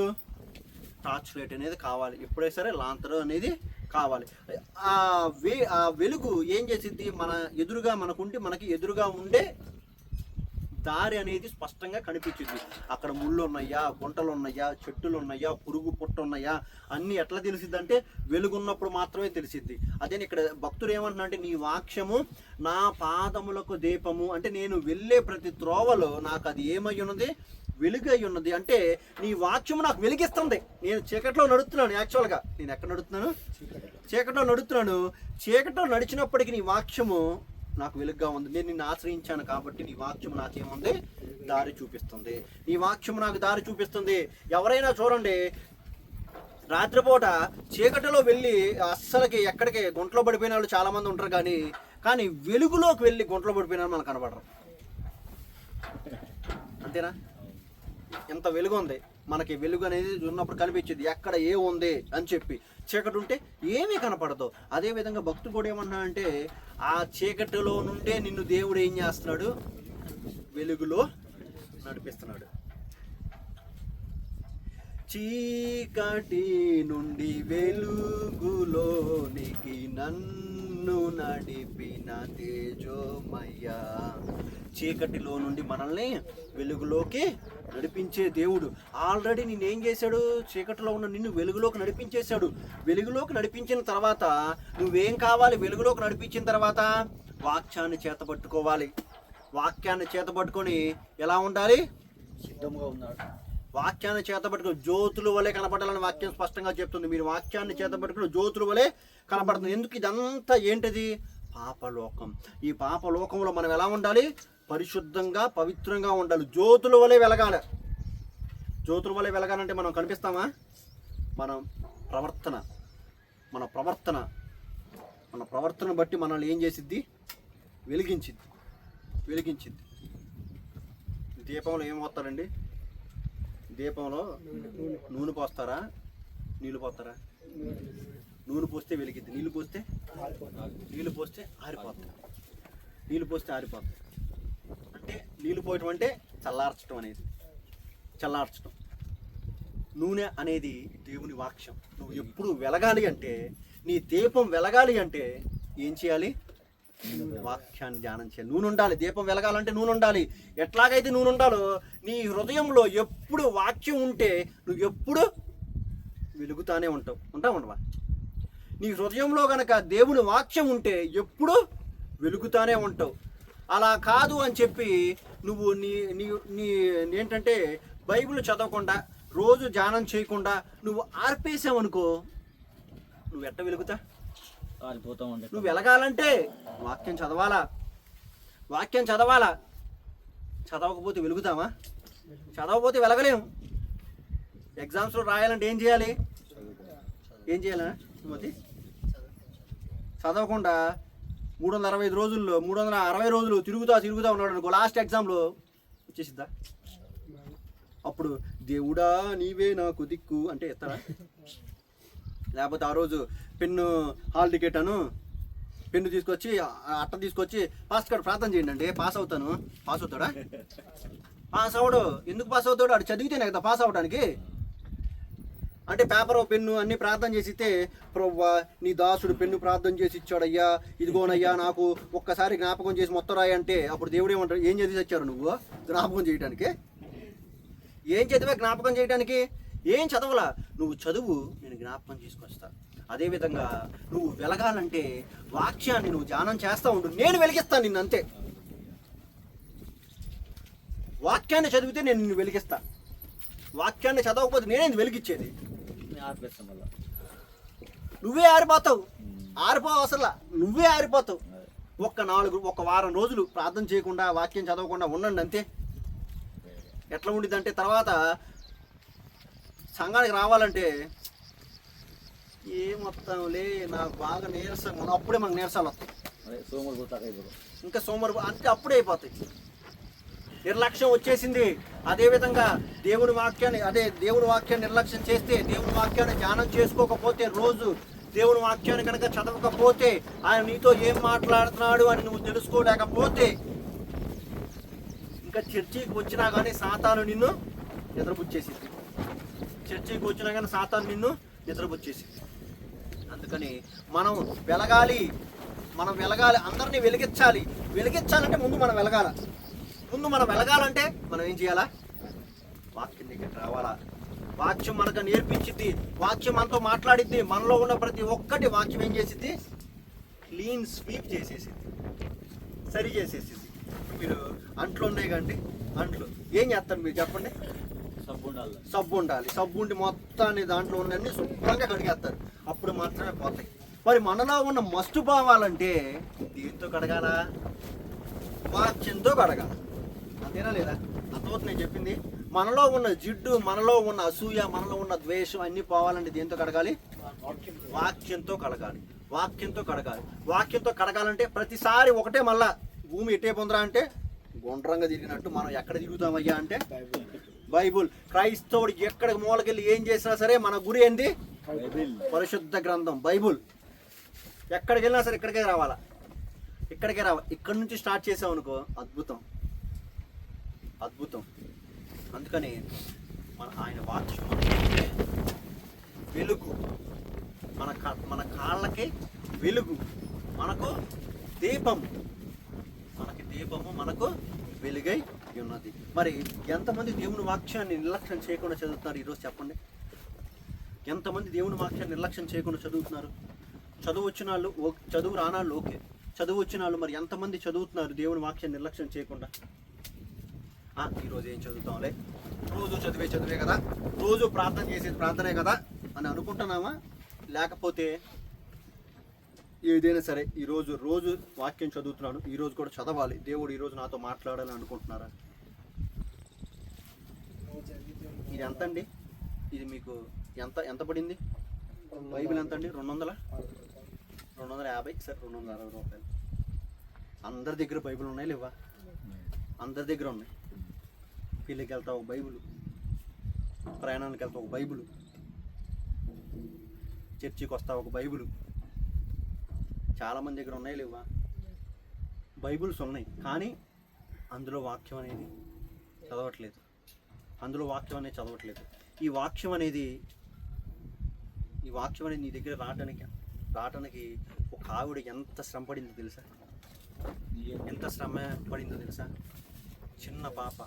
టార్చ్ లైట్ అనేది కావాలి. ఎప్పుడైనా సరే లాంతరు అనేది కావాలి. ఆ వెలుగు ఏం చేసిద్ది? మన ఎదురుగా మనకుంటే మనకి ఎదురుగా ఉండే దారి అనేది స్పష్టంగా కనిపించింది. అక్కడ ముళ్ళు ఉన్నాయా, గుంటలు ఉన్నాయా, చెట్టులు ఉన్నాయా, పురుగు పుట్ట ఉన్నాయా, అన్నీ ఎట్లా తెలిసిద్ది అంటే వెలుగున్నప్పుడు మాత్రమే తెలిసిద్ది. అదే ఇక్కడ భక్తుడు ఏమంటున్నా అంటే నీ వాక్యము నా పాదములకు దీపము అంటే నేను వెళ్ళే ప్రతి త్రోవలో నాకు అది ఏమై ఉన్నది? వెలుగై ఉన్నది. అంటే నీ వాక్యము నాకు వెలిగిస్తుంది. నేను చీకట్లో నడుస్తున్నాను. యాక్చువల్గా నేను ఎక్కడ నడుస్తున్నాను? చీకట్లో నడుస్తున్నాను. చీకట్లో నడిచినప్పటికీ నీ వాక్యము నాకు వెలుగుగా ఉంది. నేను నిన్ను ఆశ్రయించాను కాబట్టి నీ వాక్యము నాకేముంది? దారి చూపిస్తుంది. నీ వాక్యము నాకు దారి చూపిస్తుంది. ఎవరైనా చూడండి, రాత్రిపూట చీకటిలో వెళ్ళి అస్సలకి ఎక్కడికి గుంటలో పడిపోయిన వాళ్ళు చాలామంది ఉంటారు, కానీ వెలుగులోకి వెళ్ళి గుంటలో పడిపోయిన వాళ్ళు మనకు కనపడరు. అంతేనా? ఎంత వెలుగు ఉంది మనకి. వెలుగు అనేది ఉన్నప్పుడు కనిపించింది ఎక్కడ ఏ ఉంది అని చెప్పి. చీకటి ఉంటే ఏమీ కనపడదు. అదేవిధంగా భక్తుడు కూడా ఏమన్నా అంటే ఆ చీకటిలో నుండే నిన్ను దేవుడు ఏం చేస్తున్నాడు? వెలుగులో నడిపిస్తున్నాడు. చీకటి నుండి వెలుగులోనికి నన్ను నడిపిన తేజోమయ్యా. చీకటిలో నుండి మనల్ని వెలుగులోకి నడిపించే దేవుడు ఆల్రెడీ నేనేం చేశాడు? చీకటిలో ఉన్న నిన్ను వెలుగులోకి నడిపించేశాడు. వెలుగులోకి నడిపించిన తర్వాత నువ్వేం కావాలి? వెలుగులోకి నడిపించిన తర్వాత వాక్యాన్ని చేతపట్టుకోవాలి. వాక్యాన్ని చేతపట్టుకొని ఎలా ఉండాలి? సిద్ధంగా ఉన్నాడు. వాక్యాన్ని చేతపట్టుకుని జ్యోతుల వలె కనపడాలని వాక్యం స్పష్టంగా చెప్తుంది. మీరు వాక్యాన్ని చేతపట్టుకుని జ్యోతుల వలె కనపడుతుంది. ఎందుకు? ఇదంతా ఏంటిది? పాపలోకం. ఈ పాపలోకంలో మనం ఎలా ఉండాలి? పరిశుద్ధంగా పవిత్రంగా ఉండాలి. జ్యోతుల వలె వెలగాలి. జ్యోతుల వలె వెలగాలంటే మనం కనిపిస్తామా? మన ప్రవర్తన బట్టి మనల్ని ఏం చేసిద్ది? వెలిగించిద్ది. దీపంలో ఏం పోస్తారండి? దీపంలో నూనె పోస్తారా? నీళ్ళు పోస్తారా? నూనె పోస్తే వెలిగిద్ది. నీళ్ళు పోస్తే ఆరిపోతుంది. అంటే నీళ్ళు పోయటం అంటే చల్లార్చడం. నూనె అనేది దేవుని వాక్యం. నువ్వు ఎప్పుడు వెలగాలి అంటే, నీ దీపం వెలగాలి అంటే ఏం చేయాలి? వాక్యాన్ని ధ్యానం చేయాలి. నూనె ఉండాలి. దీపం వెలగాలంటే నూనె ఉండాలి. ఎట్లాగైతే నూనె ఉండాలో నీ హృదయంలో ఎప్పుడు వాక్యం ఉంటే నువ్వు ఎప్పుడు వెలుగుతానే ఉండవా? నీ హృదయంలో గనక దేవుని వాక్యం ఉంటే ఎప్పుడు వెలుగుతానే ఉంటావు. అలా కాదు అని చెప్పి నువ్వు నీ ఏంటంటే బైబిల్ చదవకుండా రోజు ధ్యానం చేయకుండా నువ్వు ఆర్పేసావనుకో, నువ్వు ఎట్ట వెలుగుతా? నువ్వు వెలగాలంటే వాక్యం చదవాలా. చదవకపోతే వెలుగుతామా? చదవకపోతే వెలగలేము. ఎగ్జామ్స్లో రాయాలంటే ఏం చేయాలి? సుమతి? చదవకుండా 360 రోజులు తిరుగుతా ఉన్నాడు అనుకో, లాస్ట్ ఎగ్జామ్లో వచ్చేసిద్దా? అప్పుడు దేవుడా నీవే నాకు దిక్కు అంటే ఎత్తాడా? లేకపోతే ఆ రోజు పెన్ను హాల్ టికెట్ పెన్ను తీసుకొచ్చి అట్ట తీసుకొచ్చి పాస్ కార్డు ప్రార్థన చేయండి అంటే పాస్ అవుతాడా? పాస్ అవడు. ఎందుకు పాస్ అవుతాడు? అటు చదివితేనే కదా పాస్ అవడానికి. అంటే పేపర్ పెన్ను అన్ని ప్రార్థన చేసితే, ప్రవ్వా నీ దాసుడు పెన్ను ప్రార్థన చేసి ఇచ్చాడయ్యా, ఇదిగోనయ్యా నాకు ఒక్కసారి జ్ఞాపకం చేసి మొత్తం రాయి అంటే అప్పుడు దేవుడు ఏమంటాడు? ఏం చదివి వచ్చారు నువ్వు జ్ఞాపకం చేయడానికి? ఏం చదివా జ్ఞాపకం చేయడానికి? ఏం చదవలా. నువ్వు చదువు, నేను జ్ఞాపకం తీసుకొస్తా. అదేవిధంగా నువ్వు వెలగాలంటే వాక్యాన్ని నువ్వు ధ్యానం చేస్తూ ఉండు, నేను వెలిగిస్తాను నిన్ను. అంతే. వాక్యాన్ని చదివితే నేను నిన్ను వెలిగిస్తా. వాక్యాన్ని చదవకపోతే నేనేంది వెలిగిచ్చేది? ఆపేస్తాం మళ్ళీ. నువ్వే ఆరిపోతావు. ఆరిపోవు అసలు, నువ్వే ఆరిపోతావు. ఒక వారం రోజులు ప్రార్థన చేయకుండా వాక్యం చదవకుండా ఉండండి అంతే. ఎట్లా ఉండిద్దంటే తర్వాత సంఘానికి రావాలంటే మొత్తంలే నాకు బాగా నీరసంగా ఉంది, అప్పుడే మనకు నీరసాలు వస్తాయి. ఇంకా సోమవారం అంటే అప్పుడే అయిపోతాయి. నిర్లక్ష్యం వచ్చేసింది. అదేవిధంగా దేవుని వాక్యాన్ని నిర్లక్ష్యం చేస్తే, దేవుని వాక్యాన్ని ధ్యానం చేసుకోకపోతే, రోజు దేవుని వాక్యాన్ని కనుక చదవకపోతే, ఆయన నీతో ఏం మాట్లాడుతున్నాడు అని నువ్వు తెలుసుకోలేకపోతే, ఇంకా చర్చికి వచ్చినా కానీ సాతాను నిన్ను నిద్రపుచ్చేసింది. చర్చికి వచ్చినా కానీ సాతాను నిన్ను నిద్రపుచ్చేసింది. అందుకని మనం వెలగాలి, అందరినీ వెలిగించాలంటే ముందు మనం వెలగాలంటే మనం ఏం చేయాలా? వాక్యం దగ్గరికి రావాలా. వాక్యం మనకు నేర్పించింది, వాక్యం మనతో మాట్లాడిద్ది. మనలో ఉన్న ప్రతి ఒక్కటి వాక్యం ఏం చేసిద్ది? క్లీన్ స్వీప్ చేసేసింది, సరి చేసేసింది. మీరు అంట్లు ఉన్నాయి కండి, అంట్లు ఏం చేస్తారు మీరు చెప్పండి? సబ్బు ఉండాలి. సబ్బు ఉండి మొత్తాన్ని దాంట్లో ఉన్నన్ని శుభ్రంగా కడిగేస్తారు, అప్పుడు మాత్రమే పోతాయి. మరి మనలో ఉన్న మస్తు భావాలంటే దేంతో కడగాల? వాక్యంతో కడగాల. అంతేనా లేదా? అర్థమవుతుంది నేను చెప్పింది? మనలో ఉన్న జిడ్డు, మనలో ఉన్న అసూయ, మనలో ఉన్న ద్వేషం అన్నీ పోవాలంటే దేంతో కడగాలి? వాక్యంతో కడగాలి. వాక్యంతో కడగాలంటే ప్రతిసారి ఒకటే. మళ్ళా భూమి ఎట్టే పొందరా అంటే గుండ్రంగా తిరిగినట్టు మనం ఎక్కడ తిరుగుతామయ్యా అంటే బైబుల్. క్రైస్తవుడు ఎక్కడ మూలకెళ్ళి ఏం చేసినా సరే మన గురి ఏంది? పరిశుద్ధ గ్రంథం బైబుల్. ఎక్కడికి వెళ్ళినా సరే ఇక్కడికే రావాలా. ఇక్కడి నుంచి స్టార్ట్ చేసాం అనుకో, అద్భుతం. అందుకని ఆయన వాక్యం వెలుగు, మన కాళ్ళకి వెలుగు, మనకు దీపము, మనకు వెలుగై ఉన్నది. మరి ఎంతమంది దేవుని వాక్యాన్ని నిర్లక్ష్యం చేయకుండా చదువుతున్నారు ఈరోజు చెప్పండి? ఎంతమంది దేవుని వాక్యాన్ని నిర్లక్ష్యం చేయకుండా చదువుతున్నారు? చదువు వచ్చిన వాళ్ళు, చదువు రానాళ్ళు ఓకే, చదువు వచ్చిన వాళ్ళు మరి ఎంతమంది చదువుతున్నారు దేవుని వాక్యాన్ని నిర్లక్ష్యం చేయకుండా? ఈరోజు ఏం చదువుతాంలే, రోజు చదివే కదా, రోజు ప్రార్థన చేసేది ప్రార్థనే కదా అని అనుకుంటున్నామా? లేకపోతే ఏదైనా సరే రోజు వాక్యం చదువుతున్నాను, ఈరోజు కూడా చదవాలి, దేవుడు ఈరోజు నాతో మాట్లాడాలని అనుకుంటున్నారా? ఇది ఎంత అండి? ఇది మీకు ఎంత పడింది? బైబిల్ ఎంత అండి? 250 సరే 260 రూపాయలు. అందరి దగ్గర బైబిల్ ఉన్నాయి లేవా? అందరి దగ్గర ఉన్నాయి. పెళ్ళికి వెళ్తా ఒక బైబిల్, ప్రయాణానికి వెళ్తా ఒక బైబిల్, చర్చికి వస్తా ఒక బైబిల్. చాలామంది దగ్గర ఉన్నాయి లేవా? బైబిల్స్ ఉన్నాయి, కానీ అందులో వాక్యం అనేది చదవట్లేదు. ఈ వాక్యం అనేది నీ దగ్గర రావటానికి ఒక ఆవిడ ఎంత శ్రమ పడిందో తెలుసా? చిన్న పాప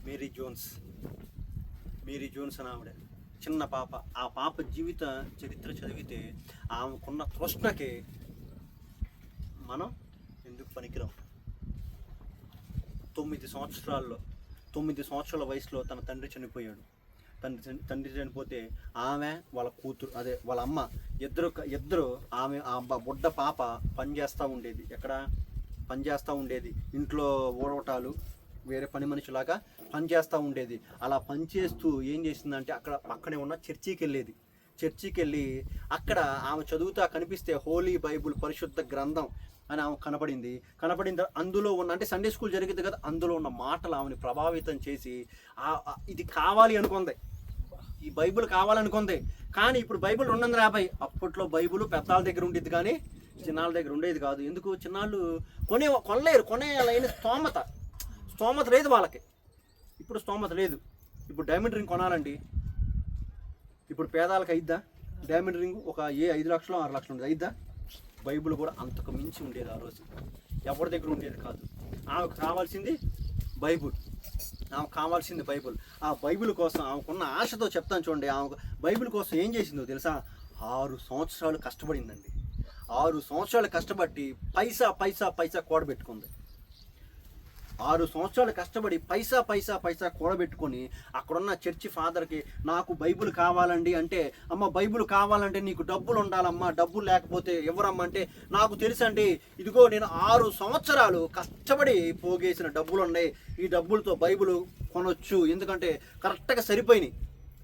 మేరీ జోన్స్ అని ఆవిడ, చిన్న పాప. ఆ పాప జీవిత చరిత్ర చదివితే ఆమెకున్న తృష్ణకి మనం ఎందుకు పనికిరాం? 9 సంవత్సరాల వయసులో తన తండ్రి చనిపోయాడు. తండ్రి చనిపోతే ఆమె, వాళ్ళ కూతురు, వాళ్ళ అమ్మ, ఇద్దరు ఆమె ఆ బుడ్డ పాప పనిచేస్తూ ఉండేది. పనిచేస్తూ ఉండేది ఇంట్లో ఊడవటాలు, వేరే పని మనిషిలాగా పనిచేస్తూ ఉండేది. అలా పనిచేస్తూ ఏం చేసిందంటే అక్కడ పక్కనే ఉన్న చర్చికి వెళ్ళి అక్కడ ఆమె చదువుతా కనిపిస్తే హోలీ బైబుల్, పరిశుద్ధ గ్రంథం అని ఆమె కనపడింది. అందులో ఉన్న, అంటే సండే స్కూల్ జరిగింది కదా, అందులో ఉన్న మాటలు ఆమెను ప్రభావితం చేసి ఇది కావాలి అనుకుంది, ఈ బైబుల్ కావాలనుకుంది. కానీ ఇప్పుడు బైబుల్ 250. అప్పట్లో బైబుల్ పెద్దాళ్ళ దగ్గర ఉండేది కానీ చిన్నాళ్ళ దగ్గర ఉండేది కాదు. ఎందుకు? చిన్నాళ్ళు కొనలేరు, కొనేయాలని స్తోమత లేదు వాళ్ళకి. ఇప్పుడు స్తోమత లేదు. ఇప్పుడు డైమండ్ రింగ్ కొనాలండి, ఇప్పుడు పేదాలకు అయిద్దా? డైమండ్ రింగ్ ఒక 5 లక్షలు 6 లక్షలు ఉండేది, అయిద్దా? బైబుల్ కూడా అంతకు మించి ఉండేది ఆ రోజు, ఎవరి దగ్గర ఉండేది కాదు. ఆమెకు కావాల్సింది బైబుల్. ఆ బైబిల్ కోసం ఆమెకున్న ఆశతో చెప్తాను చూడండి. ఆమె బైబిల్ కోసం ఏం చేసిందో తెలుసా? 6 సంవత్సరాలు కష్టపడిందండి. 6 సంవత్సరాలు కష్టపడి పైసా కూడబెట్టుకుంది. 6 సంవత్సరాలు కష్టపడి పైసా కూడబెట్టుకొని అక్కడున్న చర్చి ఫాదర్కి నాకు బైబిల్ కావాలండి అంటే, అమ్మ బైబిల్ కావాలంటే నీకు డబ్బులు ఉండాలమ్మా, డబ్బులు లేకపోతే ఎవరమ్మా అంటే, నాకు తెలుసండి, ఇదిగో నేను 6 సంవత్సరాలు కష్టపడి పోగేసిన డబ్బులు ఉన్నాయి, ఈ డబ్బులతో బైబిల్ కొనొచ్చు, ఎందుకంటే కరెక్ట్గా సరిపోయినాయి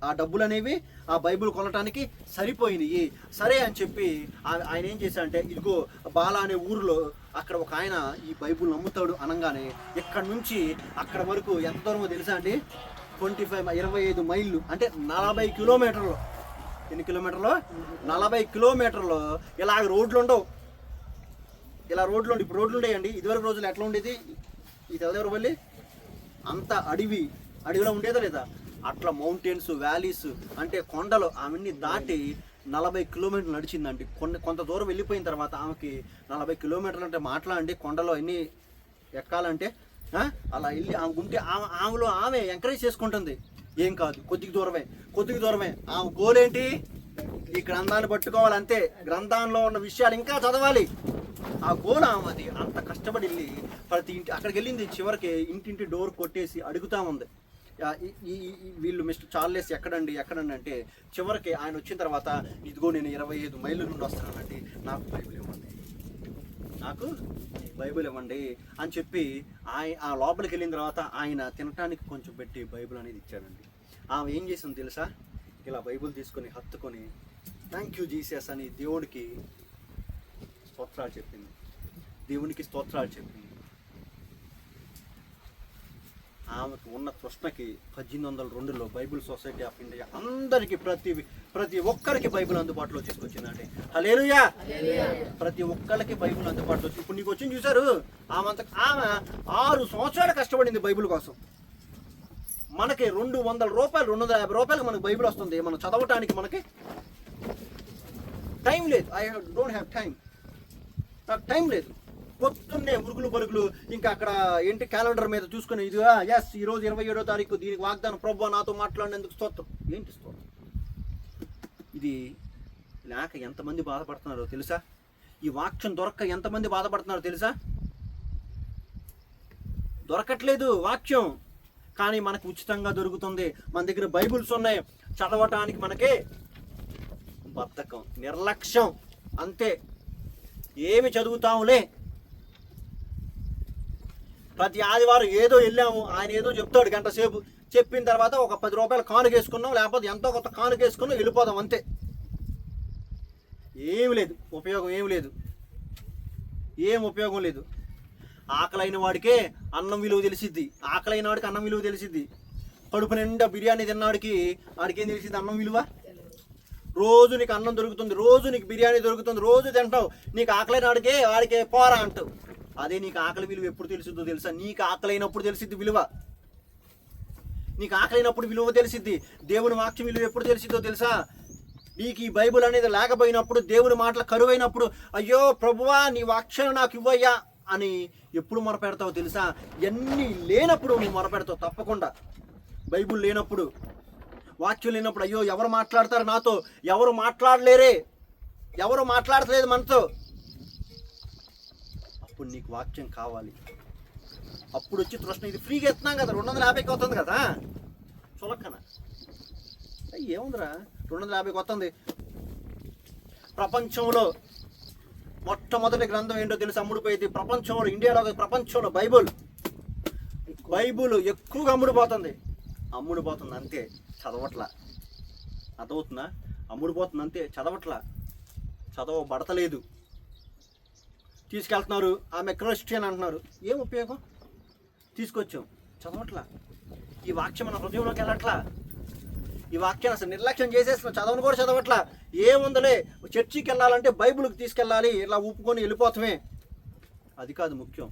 ఆ డబ్బులు అనేవి ఆ బైబిల్ కొనటానికి సరిపోయినాయి. సరే అని చెప్పి ఆయన ఏం చేశాడంటే, ఇదిగో బాలా అనే ఊరిలో అక్కడ ఒక ఆయన ఈ బైబిల్ నమ్ముతాడు అనగానే ఇక్కడి నుంచి అక్కడ వరకు ఎంత దూరమో తెలుసా అండి? 25 మైళ్ళు అంటే 40 కిలోమీటర్లు. ఎన్ని కిలోమీటర్లు? 40 కిలోమీటర్లు. ఇలాగ రోడ్లు ఉండవు, ఇలా రోడ్లు ఉండి ఇప్పుడు రోడ్లు ఉండేయండి. ఇదివరకు రోజులు ఎట్లా ఉండేది? ఈ తెల్లదేవరపల్లి అంత అడవిలో ఉండేదా లేదా? అట్లా మౌంటైన్స్, వ్యాలీస్ అంటే కొండలు అవన్నీ దాటి 40 కిలోమీటర్లు నడిచిందండి. కొంత దూరం వెళ్ళిపోయిన తర్వాత ఆమెకి 40 కిలోమీటర్లు అంటే మాట్లాడండి, కొండలో అన్నీ ఎక్కాలంటే అలా వెళ్ళి ఆమె ఉంటే ఆమెలో ఆమె ఎంకరేజ్ చేసుకుంటుంది. ఏం కాదు, కొద్దిగా దూరమే. ఆమె గోల్ ఏంటి? ఈ గ్రంథాన్ని పట్టుకోవాలి అంతే, గ్రంథంలో ఉన్న విషయాలు ఇంకా చదవాలి. ఆ గోల్ ఆమెది. అంత కష్టపడి వెళ్ళి ప్రతి ఇంటి అక్కడికి వెళ్ళింది. చివరికి ఇంటింటి డోర్ కొట్టేసి అడుగుతా ఉంది, వీళ్ళు మిస్టర్ చార్లెస్ ఎక్కడండి అంటే, చివరికి ఆయన వచ్చిన తర్వాత, ఇదిగో నేను 25 మైళ్ళ నుండి వస్తున్నానండి, నాకు బైబిల్ ఇవ్వండి అని చెప్పి ఆ లోపలికి వెళ్ళిన తర్వాత ఆయన తినటానికి కొంచెం పెట్టి బైబిల్ అనేది ఇచ్చాడండి. ఆమె ఏం చేసింది తెలుసా? ఇలా బైబిల్ తీసుకొని హత్తుకొని థ్యాంక్ యూ జీసస్ అని దేవునికి స్తోత్రాలు చెప్పింది. ఆమెకు ఉన్న తృష్ణకి 1802లో బైబిల్ సొసైటీ ఆఫ్ ఇండియా అందరికీ ప్రతి ఒక్కరికి బైబిల్ అందుబాటులో తీసుకొచ్చిందండి. హల్లెలూయా! ప్రతి ఒక్కరికి బైబిల్ అందుబాటులో. ఇప్పుడు నీకు వచ్చింది చూసారు, ఆమె 6 సంవత్సరాలు కష్టపడింది బైబిల్ కోసం. మనకి 200 రూపాయలు 250 రూపాయలకు మనకు బైబిల్ వస్తుంది. మనం చదవటానికి మనకి టైం లేదు. ఐ డోంట్ హ్యావ్ టైం, నాకు టైం లేదు. పొద్దున్నే ఉరుగులు పరుగులు ఇంకా అక్కడ ఏంటి క్యాలెండర్ మీద చూసుకుని, ఇదిగా ఎస్ ఈరోజు 27వ తారీఖు, దీనికి వాగ్దానం, ప్రభువా నాతో మాట్లాడినందుకు స్తోత్రం. ఏంటి స్తోత్రం? ఇది లేక ఎంతమంది బాధపడుతున్నారో తెలుసా? ఈ వాక్యం దొరక్క ఎంతమంది బాధపడుతున్నారో తెలుసా? దొరకట్లేదు వాక్యం, కానీ మనకు ఉచితంగా దొరుకుతుంది. మన దగ్గర బైబిల్స్ ఉన్నాయి, చదవటానికి మనకి బద్ధకం, నిర్లక్ష్యం అంతే. ఏమి చదువుతాములే, ప్రతి ఆదివారం ఏదో వెళ్ళాము, ఆయన ఏదో చెప్తాడు గంట సేపు, చెప్పిన తర్వాత ఒక 10 రూపాయలు కానుకేసుకున్నాం, లేకపోతే ఎంతో కొంత కానుకేసుకున్నాం, వెళ్ళిపోదాం అంతే. ఏమి లేదు ఉపయోగం, ఏం ఉపయోగం లేదు. ఆకలైన వాడికే అన్నం విలువ తెలిసిద్ది, కడుపు నిండా బిర్యానీ తిన్నాడికి వాడికేం తెలిసిద్ది అన్నం విలువ? రోజు నీకు అన్నం దొరుకుతుంది, రోజు నీకు బిర్యానీ దొరుకుతుంది, రోజు తింటావు, నీకు ఆకలైన వాడికే పోరా అంటావు. అదే నీకు ఆకలి విలువ ఎప్పుడు తెలిసిద్దో తెలుసా? నీకు ఆకలైనప్పుడు తెలిసిద్ది విలువ. తెలిసిద్ది. దేవుని వాక్యం విలువ ఎప్పుడు తెలిసిద్దో తెలుసా? నీకు ఈ బైబుల్ అనేది లేకపోయినప్పుడు, దేవుని మాటలు కరువైనప్పుడు, అయ్యో ప్రభువా నీ వాక్యం నాకు ఇవ్వయ్యా అని ఎప్పుడు మొరపెడతావు తెలుసా? ఎన్ని లేనప్పుడు నువ్వు మొరపెడతావు తప్పకుండా. బైబుల్ లేనప్పుడు, వాక్యం లేనప్పుడు, అయ్యో ఎవరు మాట్లాడతారు నాతో, ఎవరు మాట్లాడలేరే, ఎవరు మాట్లాడట్లేదు మనతో, అప్పుడు నీకు వాక్యం కావాలి. అప్పుడు వచ్చి తృష్ణ. ఇది ఫ్రీగా ఎత్తున్నాం కదా, 250కి వస్తుంది కదా, చులక్కన ఏముందిరా 250కి వస్తుంది. ప్రపంచంలో మొట్టమొదటి గ్రంథం ఏంటో తెలుసు? అమ్ముడుపోయింది ప్రపంచంలో, ఇండియాలో, ప్రపంచంలో బైబుల్ ఎక్కువగా అమ్ముడుపోతుంది అంతే, చదవట్లా. అర్థమవుతుందా? అమ్ముడుపోతుంది అంతే, చదవబడతలేదు. తీసుకెళ్తున్నారు, ఆమె క్రిస్టియన్ అంటున్నారు, ఏం ఉపయోగం? తీసుకొచ్చాం, చదవట్లా. ఈ వాక్యం మన హృదయంలోకి వెళ్ళట్లా. ఈ వాక్యాన్ని అసలు నిర్లక్ష్యం చేసేస్తున్నాం, చదవను కూడా చదవట్లా. ఏముందలే, చర్చికి వెళ్ళాలంటే బైబిల్కి తీసుకెళ్ళాలి, ఇలా ఊపుకొని వెళ్ళిపోతామే. అది కాదు ముఖ్యం.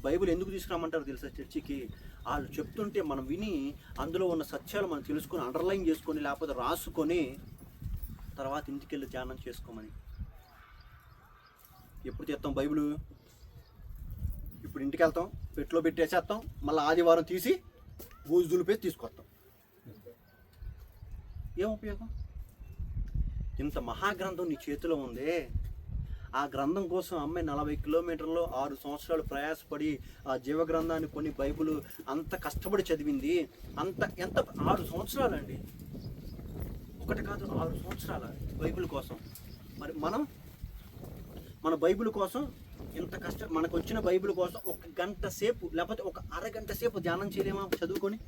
బైబిల్ ఎందుకు తీసుకురామంటారు తెలుసా చర్చికి? వాళ్ళు చెప్తుంటే మనం విని అందులో ఉన్న సత్యాలు మనం తెలుసుకొని అండర్లైన్ చేసుకొని, లేకపోతే రాసుకొని తర్వాత ఇంటికి వెళ్ళి ధ్యానం చేసుకోమని. ఎప్పుడు చేస్తాం బైబిల్? ఇప్పుడు ఇంటికి వెళ్తాం, పెట్టులో పెట్టేసేస్తాం, మళ్ళీ ఆదివారం తీసి బూజు దులిపేసి తీసుకొస్తాం. ఏం ఉపయోగం? ఇంత మహాగ్రంథం నీ చేతిలో ఉందే, ఆ గ్రంథం కోసం అమ్మాయి 40 కిలోమీటర్లు 6 సంవత్సరాలు ప్రయాసపడి ఆ జీవ గ్రంథాన్ని కొన్ని బైబిల్ అంత కష్టపడి చదివింది. ఎంత 6 సంవత్సరాలండి, ఒకటి కాదు 6 సంవత్సరాల బైబిల్ కోసం. మరి మన బైబిల్ కోసం ఇంత కష్టం, మనకు వచ్చిన బైబిల్ కోసం 1 గంట సేపు లేకపోతే 1 అరగంట సేపు ధ్యానం చేయలేమా చదువుకొని?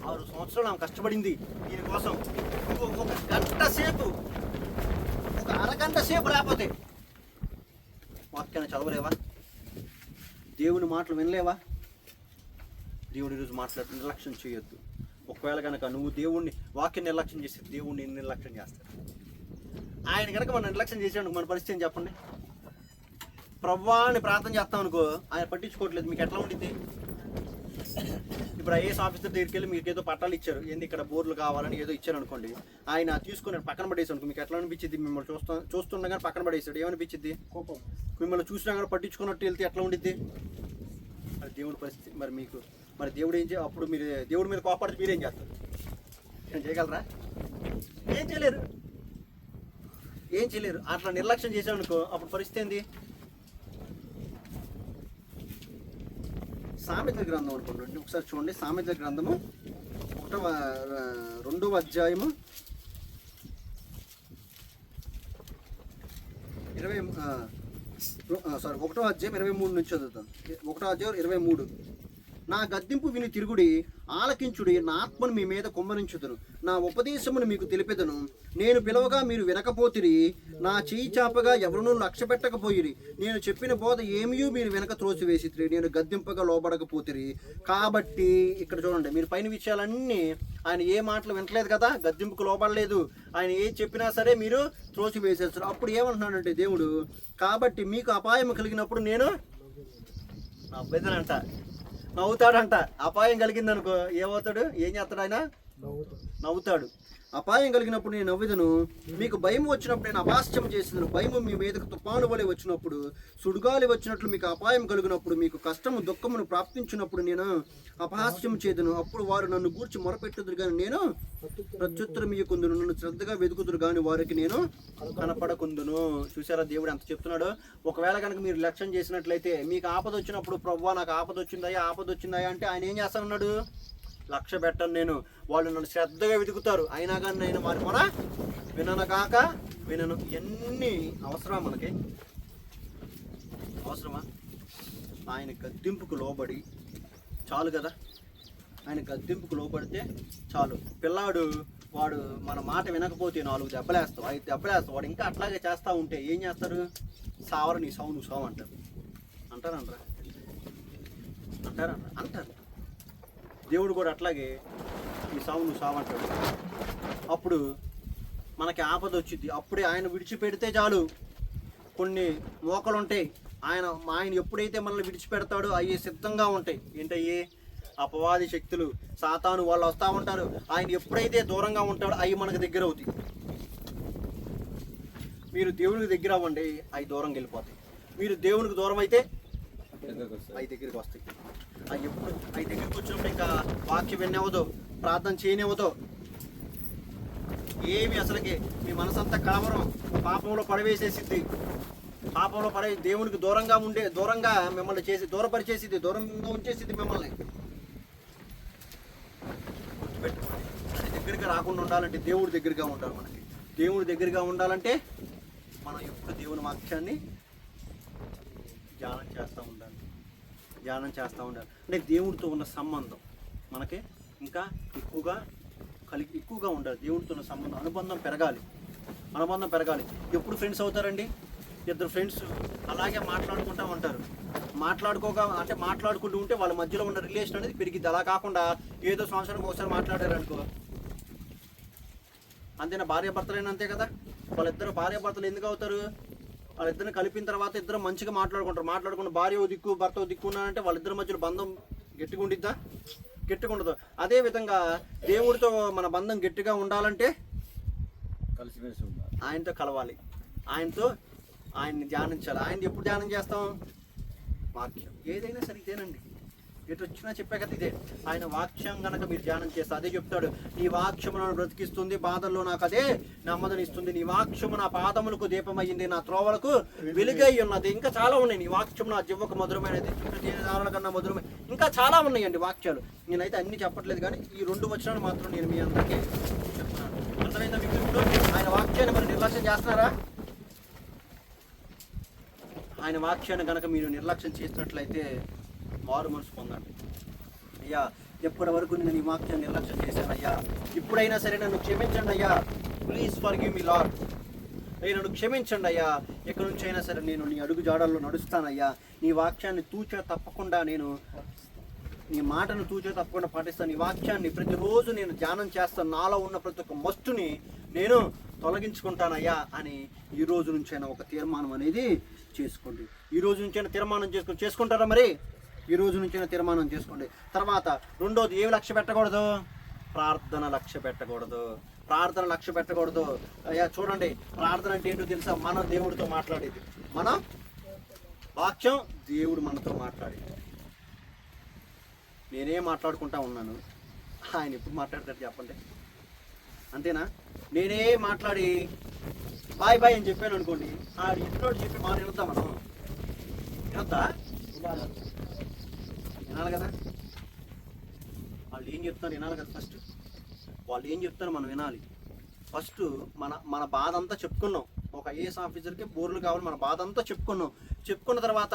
6 సంవత్సరాలు ఆమె కష్టపడింది దీనికోసం. 1 గంట సేపు, 1 అరగంట సేపు లేకపోతే వాక్యాన్ని చదవలేవా? దేవుని మాటలు వినలేవా? దేవుడి ఈరోజు మాట్లాడి నిర్లక్ష్యం చేయొద్దు. ఒకవేళ కనుక నువ్వు దేవుణ్ణి వాక్యం నిర్లక్ష్యం చేస్తే దేవుణ్ణి నిర్లక్ష్యం చేస్తాడు. ఆయన కనుక మనం నిర్లక్ష్యం చేసాడు మన పరిస్థితి ఏం చెప్పండి? ప్రభువాని ప్రార్థన చేస్తాం అనుకో, ఆయన పట్టించుకోవట్లేదు, మీకు ఎట్లా ఉండిద్ది? ఇప్పుడు ఐఏఎస్ ఆఫీసర్ దగ్గరికి వెళ్ళి మీకు ఏదో పట్టాలు ఇచ్చారు, ఏంది ఇక్కడ బోర్లు కావాలని ఏదో ఇచ్చారు అనుకోండి, ఆయన తీసుకుని పక్కన పడేసి అనుకో, మీకు ఎట్లా అనిపించింది? మిమ్మల్ని చూస్తుండగానే పక్కన పడేసాడు, ఏమనిపించింది? కోపం. మిమ్మల్ని చూసినా కానీ పట్టించుకున్నట్టు వెళ్తే ఎట్లా ఉండిద్ది? మరి దేవుడి పరిస్థితి, మరి దేవుడు ఏం అప్పుడు మీరు దేవుడి మీద కోపడితే మీరేం చేస్తారు? ఏం చేయగలరా? ఏం చేయలేరు. అట్లా నిర్లక్ష్యం చేశామనుకో అప్పుడు పరిస్థితి ఏంది? సామెతల గ్రంథం అనుకోండి, ఒకసారి చూడండి. సామెతల గ్రంథము 2వ అధ్యాయము 1వ అధ్యాయం 23 నుంచి చదువుతాను. 1వ అధ్యాయం 23. నా గద్దింపు విని తిరుగుడి, ఆలకించుడి, నా ఆత్మను మీ మీద కుమ్మరించుదును, నా ఉపదేశమును మీకు తెలిపెదను. నేను పిలవగా మీరు వినకపోతిరి, నా చేయి చాపగా ఎవరునూ లక్ష్య పెట్టకపోయిరి. నేను చెప్పిన బోధ ఏమీ మీరు వెనక త్రోసివేసిరి, నేను గద్దింపగా లోబడకపోతిరి. కాబట్టి ఇక్కడ చూడండి, మీరు పైన విషయాలన్నీ ఆయన ఏ మాటలు వినట్లేదు కదా, గద్దింపుకు లోబడలేదు, ఆయన ఏ చెప్పినా సరే మీరు త్రోసివేసేస్తారు. అప్పుడు ఏమంటున్నాడంటే దేవుడు, కాబట్టి మీకు అపాయం కలిగినప్పుడు నేను నవ్వేదనంట, నవ్వుతాడంట. అపాయం కలిగిందనుకో ఏమవుతాడు? ఏం చేస్తాడు ఆయన? నవ్వుతాడు. అపాయం కలిగినప్పుడు నేను నవ్వుదను, మీకు భయం వచ్చినప్పుడు నేను అపాస్యం చేసేదను. భయము మీ మీదకు తుఫాను వలె వచ్చినప్పుడు, సుడిగాలి వచ్చినట్లు మీకు అపాయం కలిగినప్పుడు, మీకు కష్టము దుఃఖమును ప్రాప్తించినప్పుడు నేను అపహాస్యం చేదను. అప్పుడు వారు నన్ను గూర్చి మొరపెట్టుదురు కానీ నేను ప్రత్యుత్తరం ఇయ్యకుందును, నన్ను శ్రద్ధగా వెతుకుదురు కానీ వారికి నేను కనపడకుందును. చూసారా దేవుడు ఎంత చెప్తున్నాడు? ఒకవేళ కనుక మీరు లక్ష్యం చేసినట్లయితే, మీకు ఆపద వచ్చినప్పుడు ప్రభువా నాకు ఆపద వచ్చిందయ్యా అంటే ఆయన ఏం చేస్తానన్నాడు? లక్ష్య పెట్టను నేను. వాళ్ళు నన్ను శ్రద్ధగా వెతుకుతారు, అయినా కానీ నేను వారి మొర వినను. ఎన్ని అవసరమా మనకి? అవసరమా? ఆయన గద్దింపుకు లోబడి చాలు కదా. ఆయన గద్దింపుకు లోబడితే చాలు. పిల్లాడు వాడు మన మాట వినకపోతే 4 దెబ్బలేస్తావు, 5 దెబ్బలేస్తావు. వాడు ఇంకా అట్లాగే చేస్తూ ఉంటే ఏం చేస్తారు? సావరు, నీ సావు నువ్వు సావు అంటారు. అంటారు. దేవుడు కూడా అట్లాగే ఈ సావు నువ్వు సావంటాడు. అప్పుడు మనకి ఆపద వచ్చింది, అప్పుడే ఆయన విడిచిపెడితే చాలు. కొన్ని మోకలు ఉంటాయి, ఆయన ఎప్పుడైతే మనల్ని విడిచిపెడతాడో అవి సిద్ధంగా ఉంటాయి. ఏంటయ్యి? అపవాది శక్తులు, సాతాను వాళ్ళు వస్తూ ఉంటారు. ఆయన ఎప్పుడైతే దూరంగా ఉంటాడో అవి మనకు దగ్గర అవుతాయి. మీరు దేవునికి దగ్గర అవ్వండి, అవి దూరంగా వెళ్ళిపోతాయి. మీరు దేవునికి దూరం అయితే అవి దగ్గరికి వస్తాయి. అవి ఎప్పుడు అవి దగ్గరికి వచ్చినప్పుడు ఇంకా వాక్యం వినేవదో, ప్రార్థన చేయనివ్వదో, ఏమి అసలుకి మీ మనసంతా కలవరం, పాపంలో పడవేసేసిద్ది. పాపంలో దేవునికి దూరంగా మిమ్మల్ని దూరపరిచేసిద్ది, దూరంగా ఉంచేసిద్ది మిమ్మల్ని. గుర్తుపెట్టుకోండి, అది దగ్గరగా రాకుండా ఉండాలంటే దేవుడి దగ్గరగా ఉండాలి. మనకి దేవుడి దగ్గరగా ఉండాలంటే మనం ఎప్పుడు దేవుని వాక్యాన్ని ధ్యానం చేస్తూ ఉండాలి. అంటే దేవుడితో ఉన్న సంబంధం మనకి ఇంకా ఎక్కువగా ఉండాలి. దేవుడితో ఉన్న సంబంధం, అనుబంధం పెరగాలి. ఎప్పుడు ఫ్రెండ్స్ అవుతారండి? 2 ఫ్రెండ్స్ అలాగే మాట్లాడుకుంటూ ఉంటారు. మాట్లాడుకుంటూ ఉంటే వాళ్ళ మధ్యలో ఉన్న రిలేషన్ అనేది పెరిగిద్ది. అలా కాకుండా ఏదో సంవత్సరానికి ఒకసారి మాట్లాడారు అనుకో, అంతేనా? భార్యాభర్తలైనా అంతే కదా. వాళ్ళిద్దరు భార్యాభర్తలు ఎందుకు అవుతారు? వాళ్ళిద్దరిని కలిపిన తర్వాత ఇద్దరు మంచిగా మాట్లాడుకుంటారు. భార్య దిక్కు భర్త దిక్కు ఉన్నారంటే వాళ్ళిద్దరి మధ్యలో బంధం గట్టిగా ఉండిద్దా? గట్టిగా ఉండదు. అదేవిధంగా దేవుడితో మన బంధం గట్టిగా ఉండాలంటే కలిసిమెలిసి ఉండాలి, ఆయనతో కలవాలి, ఆయన్ని ధ్యానించాలి. ఆయన ఎప్పుడు ధ్యానం చేస్తాం? వాక్యం. ఏదైనా సరే ఇదేనండి, ఎటు వచ్చినా చెప్పే కదా ఇదే. ఆయన వాక్యం గనక మీరు ధ్యానం చేస్తే అదే చెప్తాడు. నీ వాక్యము నన్ను బ్రతికిస్తుంది, బాధల్లో నాకు అదే నెమ్మదినిస్తుంది. నీ వాక్యము నా పాదములకు దీపమయ్యింది, నా త్రోవలకు వెలుగై ఉన్నది. ఇంకా చాలా ఉన్నాయి. నీ వాక్యం నా జివ్వకు మధురమైనది, దారుల కన్నా మధురమైన, ఇంకా చాలా ఉన్నాయండి వాక్యాలు. నేనైతే అన్ని చెప్పట్లేదు, కానీ ఈ 2 వచనాలు మాత్రం నేను మీ అందరికీ చెప్తున్నాను. అర్థమైందా మీకు? ఇప్పుడు ఆయన వాక్యాన్ని మరి నిర్లక్ష్యం చేస్తున్నారా? ఆయన వాక్యాన్ని కనుక మీరు నిర్లక్ష్యం చేసినట్లయితే మారు మనసు పొందండి. అయ్యా, ఎప్పటి వరకు నేను ఈ వాక్యాన్ని నిర్లక్ష్యం చేశానయ్యా, ఇప్పుడైనా సరే నన్ను క్షమించండి అయ్యా, ప్లీజ్ ఫర్గివ్ మీ లార్డ్. అయ్యా నన్ను క్షమించండి అయ్యా, ఎక్కడి నుంచి అయినా సరే నేను నీ అడుగు జాడల్లో నడుస్తానయ్యా, నీ వాక్యాన్ని తూచా తప్పకుండా నేను నీ మాటను తూచా తప్పకుండా పాటిస్తాను, నీ వాక్యాన్ని ప్రతిరోజు నేను ధ్యానం చేస్తాను, నాలో ఉన్న ప్రతి ఒక్క మస్టుని నేను తొలగించుకుంటానయ్యా అని ఈ రోజు నుంచైనా ఒక తీర్మానం అనేది చేసుకోండి. ఈ రోజు నుంచైనా తీర్మానం చేసుకుంటారా? మరి ఈ రోజు నుంచైనా తీర్మానం చేసుకోండి. తర్వాత రెండోది, ఏవి లక్ష్య పెట్టకూడదు? ప్రార్థన లక్ష్య పెట్టకూడదు. ప్రార్థన లక్ష్య పెట్టకూడదు. అయ్యా చూడండి, ప్రార్థన అంటే ఏంటో తెలుసా? మన దేవుడితో మాట్లాడేది. మన వాక్యం దేవుడు మనతో మాట్లాడేది. నేనే మాట్లాడుకుంటా ఉన్నాను, ఆయన ఎప్పుడు మాట్లాడతాడు చెప్పండి? అంతేనా? నేనే మాట్లాడి బాయ్ బాయ్ అని చెప్పాను అనుకోండి, ఆడు ఇంట్లో చెప్పి మాట వినుద్దా? మనం వినొద్దా? వినాలి కదా. వాళ్ళు ఏం చెప్తారు వినాలి కదా. ఫస్ట్ వాళ్ళు ఏం చెప్తారో మనం వినాలి. ఫస్ట్ మన బాధ అంతా చెప్పుకున్నాం. ఒక ఐఏఎస్ ఆఫీసర్కి బోర్లు కావాలి, మన బాధ అంతా చెప్పుకున్న తర్వాత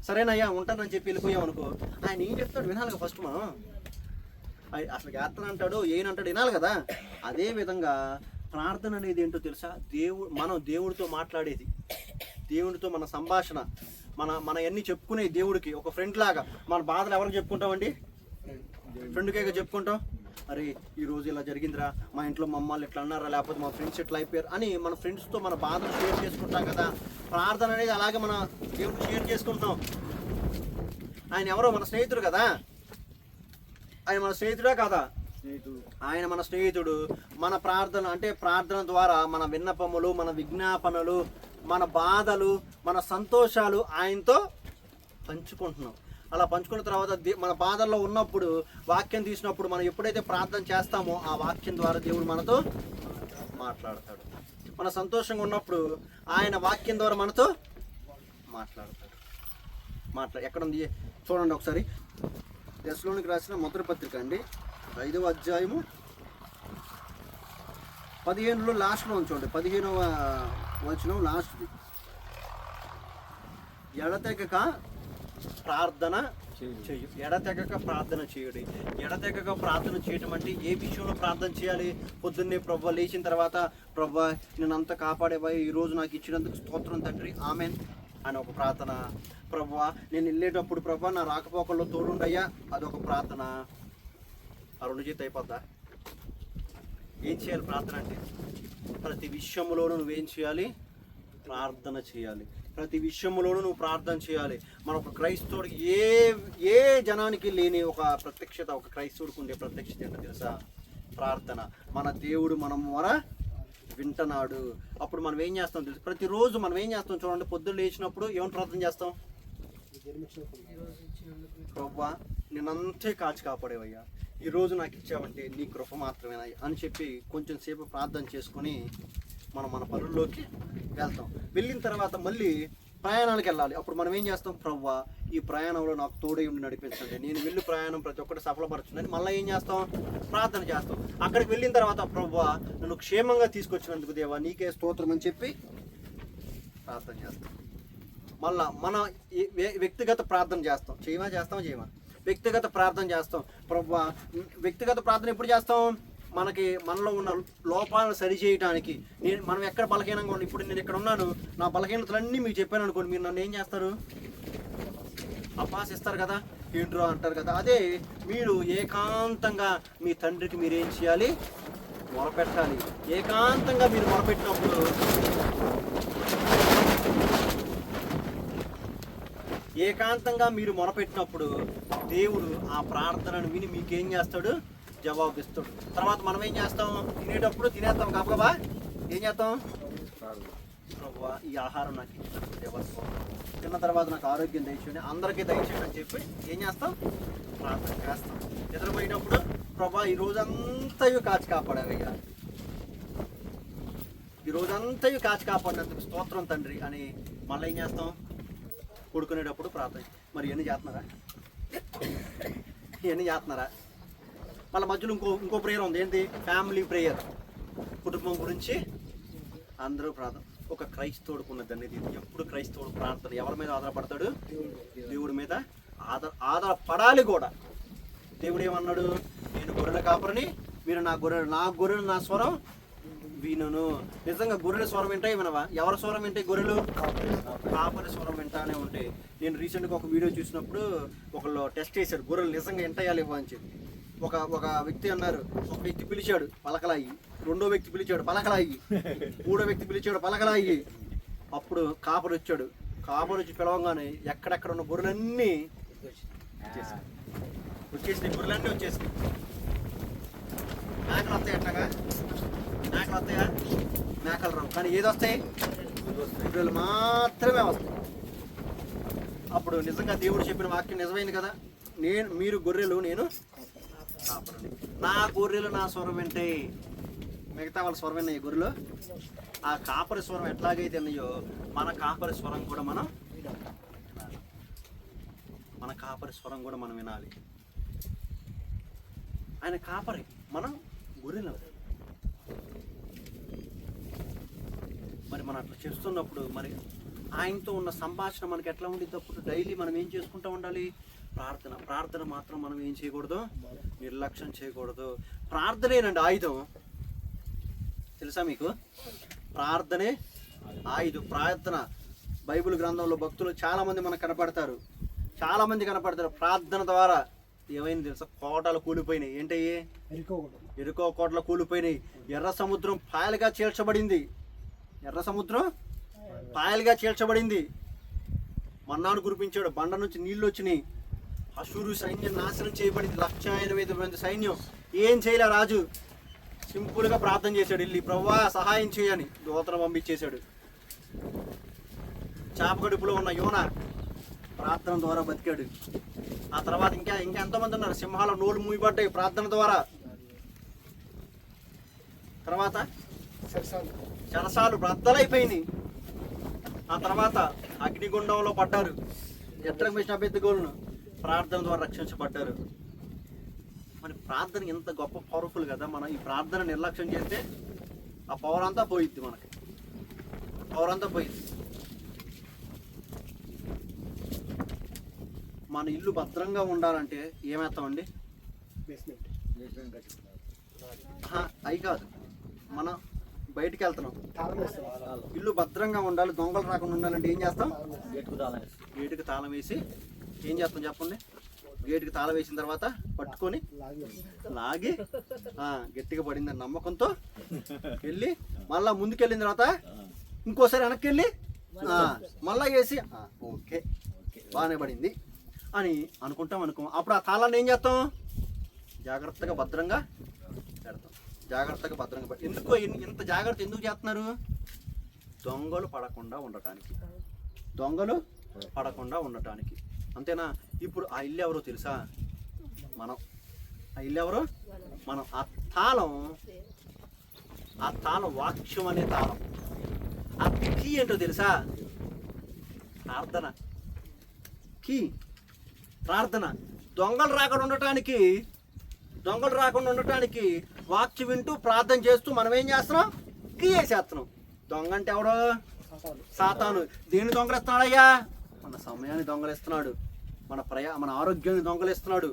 సరేనయ్యా ఉంటానని చెప్పి వెళ్ళిపోయాం అనుకో, ఆయన ఏం చెప్తాడు వినాలి కదా ఫస్ట్. మనం అసలు చేస్తానంటాడు ఏనంటాడు వినాలి కదా. అదే విధంగా ప్రార్థన అనేది ఏంటో తెలుసా? మనం దేవుడితో మాట్లాడేది, దేవుడితో మన సంభాషణ, మన అన్ని చెప్పుకునే దేవుడికి ఒక ఫ్రెండ్ లాగా. మన బాధలు ఎవరికి చెప్పుకుంటామండి? ఫ్రెండ్కే చెప్పుకుంటాం. అరే ఈరోజు ఇలా జరిగిందిరా, మా ఇంట్లో మా అమ్మాళ్ళు ఇట్లా అన్నారా, లేకపోతే మా ఫ్రెండ్స్ ఇట్లా అయిపోయారు అని మన ఫ్రెండ్స్తో మన బాధను షేర్ చేసుకుంటాం కదా. ప్రార్థన అనేది అలాగే మన దేవుడికి షేర్ చేసుకుంటాం. ఆయన ఎవరో మన స్నేహితుడు కదా. ఆయన మన స్నేహితుడా కాదా? ఆయన మన స్నేహితుడు. మన ప్రార్థన అంటే ప్రార్థన ద్వారా మన విన్నపములు, మన విజ్ఞాపనలు, మన బాధలు, మన సంతోషాలు ఆయనతో పంచుకుంటున్నాం. అలా పంచుకున్న తర్వాత మన బాధల్లో ఉన్నప్పుడు వాక్యం తీసినప్పుడు మనం ఎప్పుడైతే ప్రార్థన చేస్తామో ఆ వాక్యం ద్వారా దేవుడు మనతో మాట్లాడతాడు. మన సంతోషంగా ఉన్నప్పుడు ఆయన వాక్యం ద్వారా మనతో మాట్లాడతాడు. ఎక్కడ ఉంది చూడండి ఒకసారి. దశలోనికి రాసిన మొదటి పత్రిక అండి, 5వ అధ్యాయము 15లో లాస్ట్లో చూడండి, 15వ వచనం లాస్ట్ది. ఎడతెగక ప్రార్థన చేయు. ఎడతెగక ప్రార్థన చేయుడి. ఎడతెగక ప్రార్థన చేయటం అంటే ఏ విషయంలో ప్రార్థన చేయాలి? పొద్దున్నే ప్రభువా లేచిన తర్వాత, ప్రభువా నేను అంతా కాపాడేవా, ఈరోజు నాకు ఇచ్చినందుకు స్తోత్రం తండ్రి, ఆమెన్ అని ఒక ప్రార్థన. ప్రభువా నేను వెళ్ళేటప్పుడు ప్రభువా నా రాకపోకల్లో తోడుండయ్యా, అదొక ప్రార్థన. ఆ 2 చేతి అయిపోద్దా? ఏం చేయాలి ప్రార్థన అంటే? ప్రతి విషయంలోనూ నువ్వేం చేయాలి? ప్రార్థన చేయాలి. ప్రతి విషయంలోనూ నువ్వు ప్రార్థన చేయాలి. మన ఒక క్రైస్తవుడికి ఏ జనానికి లేని ఒక ప్రత్యక్షత, ఒక క్రైస్తవుడికి ఉండే ప్రత్యక్షత ఏంటో తెలుసా? ప్రార్థన. మన దేవుడు మనం వింటున్నాడు. అప్పుడు మనం ఏం చేస్తాం తెలుసు? ప్రతిరోజు మనం ఏం చేస్తాం చూడండి, పొద్దున్న లేచినప్పుడు ఏమని ప్రార్థన చేస్తాం? ప్రభువా నేనంతే కాచి కాపాడేవయ్యా, ఈరోజు నాకు ఇచ్చావంటే నీ కృప మాత్రమేనా అని చెప్పి కొంచెం సేపు ప్రార్థన చేసుకొని మన పనుల్లోకి వెళ్తాం. వెళ్ళిన తర్వాత మళ్ళీ ప్రయాణానికి వెళ్ళాలి. అప్పుడు మనం ఏం చేస్తాం? ప్రభువా ఈ ప్రయాణంలో నాకు తోడై ఉండి నడిపించండి, నేను వెళ్ళి ప్రయాణం ప్రతి ఒక్కటి సఫలపరచుందని మళ్ళీ ఏం చేస్తాం? ప్రార్థన చేస్తాం. అక్కడికి వెళ్ళిన తర్వాత ప్రభువా నన్ను క్షేమంగా తీసుకొచ్చినందుకు దేవా నీకే స్తోత్రం అని చెప్పి ప్రార్థన చేస్తాం. మళ్ళా మన వ్యక్తిగత ప్రార్థన చేస్తాం. చేయమా? వ్యక్తిగత ప్రార్థన చేస్తాం. ప్రభువా వ్యక్తిగత ప్రార్థన ఎప్పుడు చేస్తాం? మనలో ఉన్న లోపాలను సరిచేయడానికి. మనం ఎక్కడ బలహీనంగా ఉన్నాం, ఇప్పుడు నేను ఇక్కడ ఉన్నాను, నా బలహీనతలన్నీ మీకు చెప్పాను అనుకోండి, మీరు నన్ను ఏం చేస్తారు? అపాసిస్తారు కదా, ఏంట్రో అంటారు కదా. అదే మీరు ఏకాంతంగా మీ తండ్రికి మీరేం చేయాలి? మొరపెట్టాలి. ఏకాంతంగా మీరు మొరపెట్టినప్పుడు దేవుడు ఆ ప్రార్థనను విని మీకేం చేస్తాడు? జవాబిస్తాడు. తర్వాత మనం ఏం చేస్తాం? తినేటప్పుడు తినేస్తాం గబగబా. ఏం చేస్తాం? ప్రభువా ఈ ఆహారం నాకు ఇచ్చినందుకు దేవత్వం, తిన్న తర్వాత నాకు ఆరోగ్యం దయచేయండి, అందరికీ దయచేయండి అని చెప్పి ఏం చేస్తాం? ప్రార్థన చేస్తాం. నిద్రపోయినప్పుడు ప్రభా ఈ రోజంతయు కాచి కాపాడావయ్యా, ఈ రోజంతయు కాచి కాపాడినందుకు స్తోత్రం తండ్రి అని మళ్ళీ ఏం చేస్తాం? పడుకునేటప్పుడు ప్రార్థన. మరి ఇవన్నీ చేస్తున్నారా? ఇవన్నీ చేస్తున్నారా? మళ్ళీ మధ్యలో ఇంకో ప్రేయర్ ఉంది. ఏంటి? Family prayer. కుటుంబం గురించి అందరూ ప్రార్థన. ఒక క్రైస్తవుడుకున్నది అనేది ఇది. ఎప్పుడు క్రైస్తవుడు ప్రార్థన ఎవరి మీద ఆధారపడతాడు? దేవుడి మీద ఆధారపడాలి కూడా. దేవుడు ఏమన్నాడు? నేను గొర్రెల కాపరిని, మీరు నా గొర్రెలు నా స్వరం వినును. నిజంగా గొర్రెల స్వరం వింటాయి వినవా? ఎవరి స్వరం వింటాయి? గొర్రెలు కాపరి స్వరం వింటానే ఉంటాయి. నేను రీసెంట్గా ఒక వీడియో చూసినప్పుడు ఒకళ్ళు టెస్ట్ చేశాడు గొర్రెలు నిజంగా వింటాయా లేవా అని చెప్పి. ఒక వ్యక్తి అన్నారు, ఒక వ్యక్తి పిలిచాడు పలకలాయి, రెండో వ్యక్తి పిలిచాడు పలకలాయి, మూడో వ్యక్తి పిలిచాడు పలకలాయి. అప్పుడు కాపరి వచ్చాడు. కాపరి వచ్చి పిలవంగానే ఎక్కడెక్కడ ఉన్న గొర్రెలన్నీ వచ్చేసినాయి. గొర్రెలన్నీ వచ్చేసినాయి. మేకలు వస్తాయి అట్లాగా? మేకలు వస్తాయా? మేకలు రావు. కానీ ఏది వస్తాయి? గొర్రెలు మాత్రమే వస్తాయి. అప్పుడు నిజంగా దేవుడు చెప్పిన వాక్యం నిజమైంది కదా. మీరు గొర్రెలు, నేను కాపరిని. నా గొర్రెలు నా స్వరం వింటాయి. మిగతా వాళ్ళ స్వరం విన్నాయి గొర్రెలు. ఆ కాపరి స్వరం ఎట్లాగైతే ఉన్నాయో మన కాపరి స్వరం కూడా మనం వినాలి. ఆయన కాపరి, మనం గొర్రెలు. మరి మనం అట్లా చేస్తున్నప్పుడు మరి ఆయనతో ఉన్న సంభాషణ మనకి ఎట్లా ఉండిద్ది? అప్పుడు డైలీ మనం ఏం చేసుకుంటూ ఉండాలి? ప్రార్థన మాత్రం మనం ఏం చేయకూడదు? నిర్లక్ష్యం చేయకూడదు. ప్రార్థనేనండి ఆయుధం. తెలుసా మీకు? ప్రార్థనే ఆయుధం. ప్రార్థన బైబిల్ గ్రంథంలో భక్తులు చాలామంది మనకు కనపడతారు. ప్రార్థన ద్వారా ఏమైంది తెలుసా? కోటలు కూలిపోయినాయి. ఏంటయ్యి? ఎరుకో కోటలు కూలిపోయినాయి. ఎర్ర సముద్రం పాయలుగా చీల్చబడింది. మన్నాను కురిపించాడు, బండ నుంచి నీళ్ళు వచ్చినాయి. అశూరు సైన్యం నాశనం చేయబడింది. 1,80,000 మంది సైన్యం. ఏం చేయలే రాజు. సింపుల్గా ప్రార్థన చేశాడు. వెళ్ళి ప్రభువా సహాయం చేయని దూతను పంపించేశాడు. చాపగడుపులో ఉన్న యోన ప్రార్థన ద్వారా బతికాడు. ఆ తర్వాత ఇంకా ఎంతోమంది ఉన్నారు. సింహాల నోళ్ళు మూయబడ్డాయి ప్రార్థన ద్వారా. తర్వాత చెరసాలు బద్దలైపోయినాయి. ఆ తర్వాత అగ్నిగుండంలో పడ్డారు. ఎట్లకు వేసిన అభ్యర్థిగోళ్ళను ప్రార్థన ద్వారా రక్షించబడ్డారు. మరి ప్రార్థన ఎంత గొప్ప పవర్ఫుల్ కదా. మనం ఈ ప్రార్థన నిర్లక్ష్యం చేస్తే ఆ పవర్ అంతా పోయిద్ది. మన ఇల్లు భద్రంగా ఉండాలంటే ఏమేస్తామండి? అవి కాదు, మనం బయటికి వెళ్తున్నాం, ఇల్లు భద్రంగా ఉండాలి, దొంగలు రాకుండా ఉండాలంటే ఏం చేస్తాం? గేటుకి తాళం వేసి ఏం చేస్తాం చెప్పండి? గేటుకి తాళం వేసిన తర్వాత పట్టుకొని లాగి గట్టిగా పడిందని నమ్మకంతో వెళ్ళి మళ్ళా ముందుకెళ్ళిన తర్వాత ఇంకోసారి వెనక్కి వెళ్ళి మళ్ళా వేసి ఓకే బాగానే పడింది అని అనుకుంటాం. అప్పుడు ఆ తాళాన్ని ఏం చేస్తాం? జాగ్రత్తగా భద్రంగా పెడతాం. ఎందుకు ఇంత జాగ్రత్త ఎందుకు చేస్తున్నారు? దొంగలు పడకుండా ఉండటానికి. అంతేనా? ఇప్పుడు ఆ ఇల్లు ఎవరో తెలుసా? మనం. ఆ తాళం వాక్యం అనే తాళం. ఆ కీ ఏంటో తెలుసా? ప్రార్థన. దొంగలు రాకుండా ఉండటానికి వాక్యం వింటూ ప్రార్థన చేస్తూ మనం ఏం చేస్తున్నాం? కీ వేసేస్తున్నాం. దొంగ అంటే ఎవడో? సాతాను. దేన్ని దొంగలిస్తున్నాడయ్యా? మన సమయాన్ని దొంగలిస్తున్నాడు, మన ఆరోగ్యాన్ని దొంగలిస్తున్నాడు,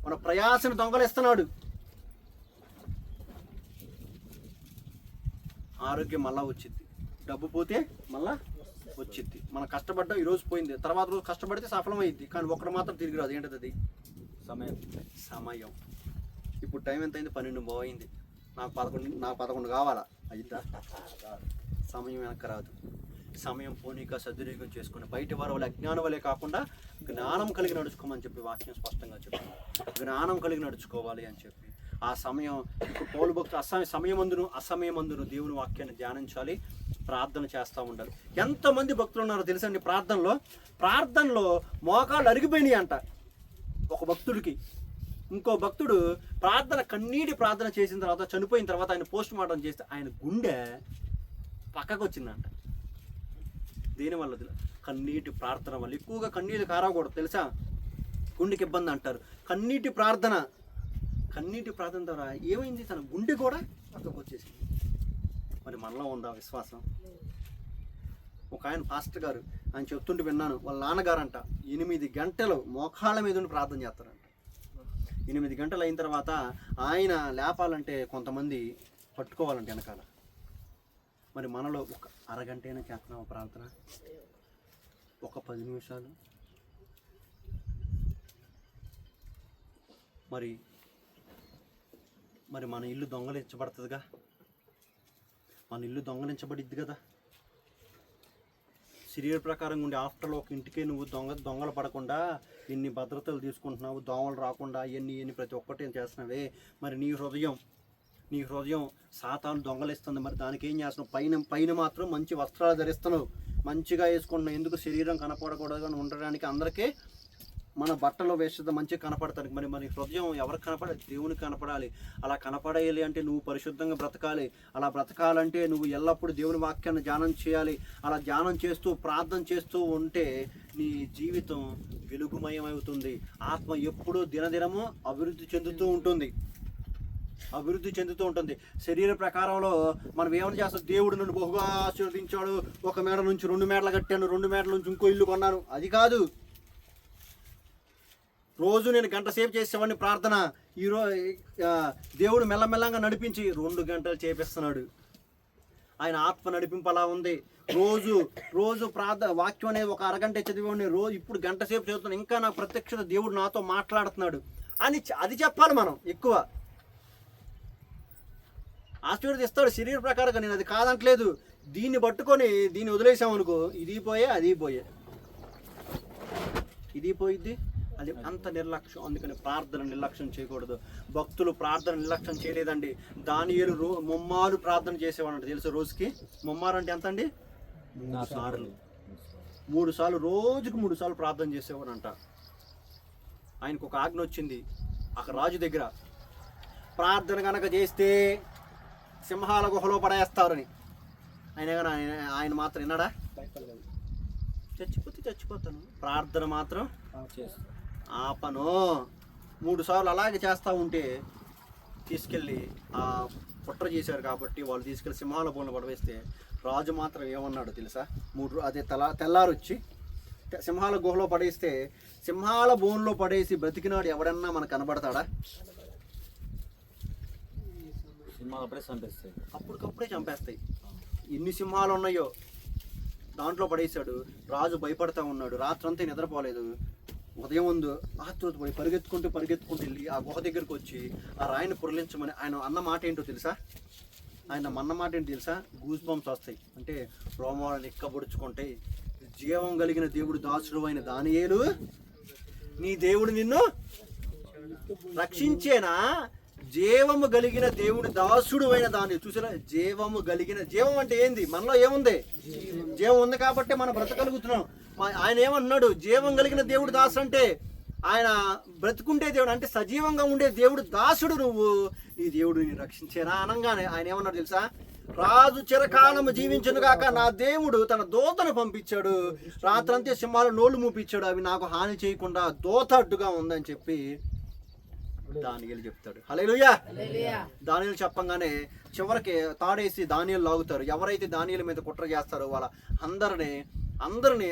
మన ప్రయాసని దొంగలిస్తున్నాడు. ఆరోగ్యం మళ్ళా వచ్చింది, డబ్బు పోతే మళ్ళా వచ్చింది. మనం కష్టపడ్డాం, ఈరోజు పోయింది, తర్వాత రోజు కష్టపడితే సఫలమైంది. కానీ ఒకటి మాత్రం తిరిగి రాదు. ఏంటది? అది సమయం. ఇప్పుడు టైం ఎంత అయింది? 12 పోయింది. నాకు 11 కావాలా? అయిద్దా? సమయం వెనక్కి రాదు. సమయం పోనీక సద్వినియోగం చేసుకుని బయట వారి వల్ల అజ్ఞానం వల్లే కాకుండా జ్ఞానం కలిగి నడుచుకోమని చెప్పి వాక్యం స్పష్టంగా చెప్పింది. జ్ఞానం కలిగి నడుచుకోవాలి అని చెప్పి ఆ సమయం. ఇప్పుడు పౌలు భక్తులు అసమయమందును దేవుని వాక్యాన్ని ధ్యానించాలి. ప్రార్థన చేస్తూ ఉండాలి. ఎంతమంది భక్తులు ఉన్నారో తెలుసండి ప్రార్థనలో మోకాళ్ళు అరిగిపోయినాయి అంట ఒక భక్తుడికి. ఇంకో భక్తుడు కన్నీటి ప్రార్థన చేసిన తర్వాత చనిపోయిన తర్వాత ఆయన పోస్ట్ మార్టం చేస్తే ఆయన గుండె పక్కకు వచ్చిందంట. దేనివల్ల? కన్నీటి ప్రార్థన వల్ల. ఎక్కువగా కన్నీళ్ళు కారకూడదు తెలుసా, గుండెకి ఇబ్బంది అంటారు. కన్నీటి ప్రార్థన ద్వారా ఏమైంది, తన గుండె కూడా పక్కకు వచ్చేసింది. మరి మనలో ఉందా విశ్వాసం? ఒక ఆయన పాస్టర్ గారు ఆయన చెప్తుంటే విన్నాను, వాళ్ళ నాన్నగారంట 8 గంటలు మోకాళ్ళ మీద ఉండి ప్రార్థన చేస్తారంట. 8 గంటలు అయిన తర్వాత ఆయన లేపాలంటే కొంతమంది పట్టుకోవాలంటే వెనకాల. మరి మనలో ఒక అరగంట అయినా చేస్తున్నాం ప్రార్థన, ఒక 10 నిమిషాలు. మరి మన ఇల్లు దొంగలించబడుతుందిగా, మన ఇల్లు దొంగలించబడిద్ది కదా. శరీర ప్రకారంగా ఉండే ఆఫ్టర్లో ఒక ఇంటికే నువ్వు దొంగలు పడకుండా ఎన్ని భద్రతలు తీసుకుంటున్నావు, దోమలు రాకుండా ఎన్ని ప్రతి ఒక్కటి చేస్తున్నావే. మరి నీ హృదయం సాతాను దొంగలిస్తుంది. మరి దానికి ఏం చేస్తున్నావు? పైన మాత్రం మంచి వస్త్రాలు ధరిస్తున్నావు, మంచిగా వేసుకుంటున్నావు. ఎందుకు? శరీరం కనపడకూడదు ఉండడానికి. అందరికీ మన బట్టలు వేస్తే మంచిగా కనపడతానికి. మరి హృదయం ఎవరికి కనపడాలి? దేవునికి కనపడాలి. అలా కనపడాలి అంటే నువ్వు పరిశుద్ధంగా బ్రతకాలి. అలా బ్రతకాలంటే నువ్వు ఎల్లప్పుడూ దేవుని వాక్యాన్ని ధ్యానం చేయాలి. అలా ధ్యానం చేస్తూ ప్రార్థన చేస్తూ ఉంటే నీ జీవితం వెలుగుమయమవుతుంది. ఆత్మ ఎప్పుడూ దినదినము అభివృద్ధి చెందుతూ ఉంటుంది. శరీర ప్రకారంలో మనం ఏమని చేస్తాం? దేవుడు నన్ను బహుగా ఆశీర్వదించాడు, ఒక మేడ నుంచి 2 మేడలు కట్టాను, 2 మేడల నుంచి ఇంకో ఇల్లు కొన్నాను. అది కాదు. రోజు నేను గంట సేపు చేసేవాడిని ప్రార్థన, ఈరోజు దేవుడు మెల్లమెల్లంగా నడిపించి 2 గంటలు చేపిస్తున్నాడు. ఆయన ఆత్మ నడిపింపు అలా ఉంది. రోజు ప్రార్థన వాక్యం అనేది ఒక అరగంట చదివేవాడిని, ఇప్పుడు గంట సేపు చదువుతున్నాను. ఇంకా నాకు ప్రత్యక్షత దేవుడు నాతో మాట్లాడుతున్నాడు అని అది చెప్పాలి. మనం ఎక్కువ ఆశీర్వదిస్తాడు శరీర ప్రకారంగా, నేను అది కాదంటలేదు. దీన్ని పట్టుకొని దీన్ని వదిలేసామనుకో, ఇది పోయిద్ది. అది అంత నిర్లక్ష్యం. అందుకని ప్రార్థన నిర్లక్ష్యం చేయకూడదు. భక్తులు ప్రార్థన నిర్లక్ష్యం చేయలేదండి. దానియేలు ముమ్మారు ప్రార్థన చేసేవాడంట. తెలుసు రోజుకి ముమ్మారు అంటే ఎంత అండి? 3 సార్లు. 3 సార్లు, రోజుకు 3 సార్లు ప్రార్థన చేసేవాడంట. ఆయనకు ఒక ఆజ్ఞ వచ్చింది అక్కడ రాజు దగ్గర, ప్రార్థన కనుక చేస్తే సింహాల గుహలో పడేస్తారని. ఆయన మాత్రం విన్నాడా? చచ్చిపోతాను, ప్రార్థన మాత్రం ఆపను. 3 సార్లు అలాగే చేస్తూ ఉంటే తీసుకెళ్ళి ఆ కుట్ర చేశారు కాబట్టి వాళ్ళు తీసుకెళ్ళి సింహాల బోన్లో పడవేస్తే రాజు మాత్రం ఏమన్నాడు తెలుసా? తెల్లారొచ్చి సింహాల గుహలో పడేస్తే, సింహాల బోన్లో పడేసి బ్రతికినాడు ఎవడన్నా మనకు కనబడతాడా? అప్పటికప్పుడే చంపేస్తాయి. ఎన్ని సింహాలు ఉన్నాయో దాంట్లో పడేశాడు. రాజు భయపడతా ఉన్నాడు, రాత్రంతా నిద్రపోలేదు. ఉదయం ముందు ఆతృతపడి పరిగెత్తుకుంటూ వెళ్ళి ఆ గుహ దగ్గరికి వచ్చి ఆ రాయిని పురలించమని ఆయన అన్న మాట ఏంటో తెలుసా? గూస్ బంప్స్ వస్తాయి. అంటే రోమాలను ఎక్కబొడుచుకుంటాయి. జీవం కలిగిన దేవుడు దాసుడు అయిన దానియేలు, నీ దేవుడు నిన్ను రక్షించేనా? జీవము కలిగిన దేవుడు దాసుడు అయిన దాన్ని చూసారా? జీవం అంటే ఏంది? మనలో ఏముంది? జీవం ఉంది కాబట్టి మనం బ్రతకగలుగుతున్నాం. ఆయన ఏమన్నాడు? జీవం కలిగిన దేవుడు దాసుడు అంటే ఆయన బ్రతుకుంటే దేవుడు అంటే సజీవంగా ఉండే దేవుడు దాసుడు నువ్వు, నీ దేవుడు నీ రక్షించేనా అనగానే ఆయన ఏమన్నాడు తెలుసా? రాజు చిరకాలము జీవించును గాక, నా దేవుడు తన దూతను పంపించాడు, రాత్రంతే సింహాలు నోళ్లు మూపించాడు, అవి నాకు హాని చేయకుండా దూత అడ్డుగా ఉందని చెప్పి దానియేలు చెప్తాడు. హల్లెలూయా. దానియేలు చెప్పంగానే చివరికి తాడేసి దానియేలు లాగుతారు. ఎవరైతే దానియేలు మీద కుట్ర చేస్తారో వాళ్ళ అందరినీ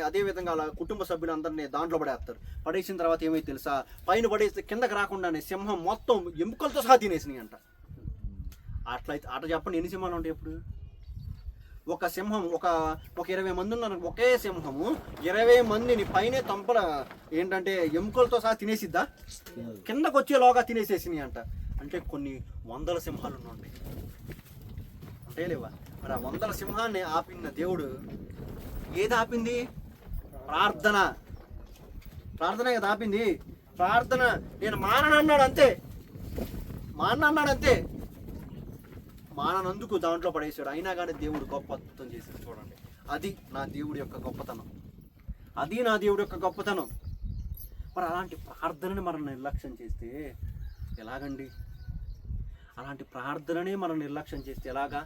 అదే విధంగా అలా కుటుంబ సభ్యులందరినీ దాంట్లో పడేస్తారు. పడేసిన తర్వాత ఏమైతే తెలుసా? పైన పడేస్తే కిందకి రాకుండానే సింహం మొత్తం ఎముకలతో సహా తినేసినాయి అంట. అట్లయితే అట్లా చెప్పండి, ఎన్ని సింహాలు ఉంటాయి? ఇప్పుడు ఒక సింహం ఒక 20 మంది ఉన్నారు. ఒకే సింహము 20 మందిని పైన తంపల ఏంటంటే ఎముకలతో సహా తినేసిద్దా? కిందకు వచ్చేలోగా తినేసేసినాయి అంట. అంటే కొన్ని 100 సింహాలు ఉన్నాయి అంటే లేవా? మరి ఆ 100 సింహాన్ని ఆపిన దేవుడు ఏది ఆపింది? ప్రార్థన కదా ఆపింది. ప్రార్థన. నేను మానన్నాడు అంతే. మాననందుకు దాంట్లో పడేసాడు. అయినా కానీ దేవుడు గొప్ప అద్భుతం చేశాడు. చూడండి, అది నా దేవుడి యొక్క గొప్పతనం. అది నా దేవుడి యొక్క గొప్పతనం. మరి అలాంటి ప్రార్థనని మనం నిర్లక్ష్యం చేస్తే ఎలాగండి? అలాంటి ప్రార్థననే మనం నిర్లక్ష్యం చేస్తే ఎలాగా?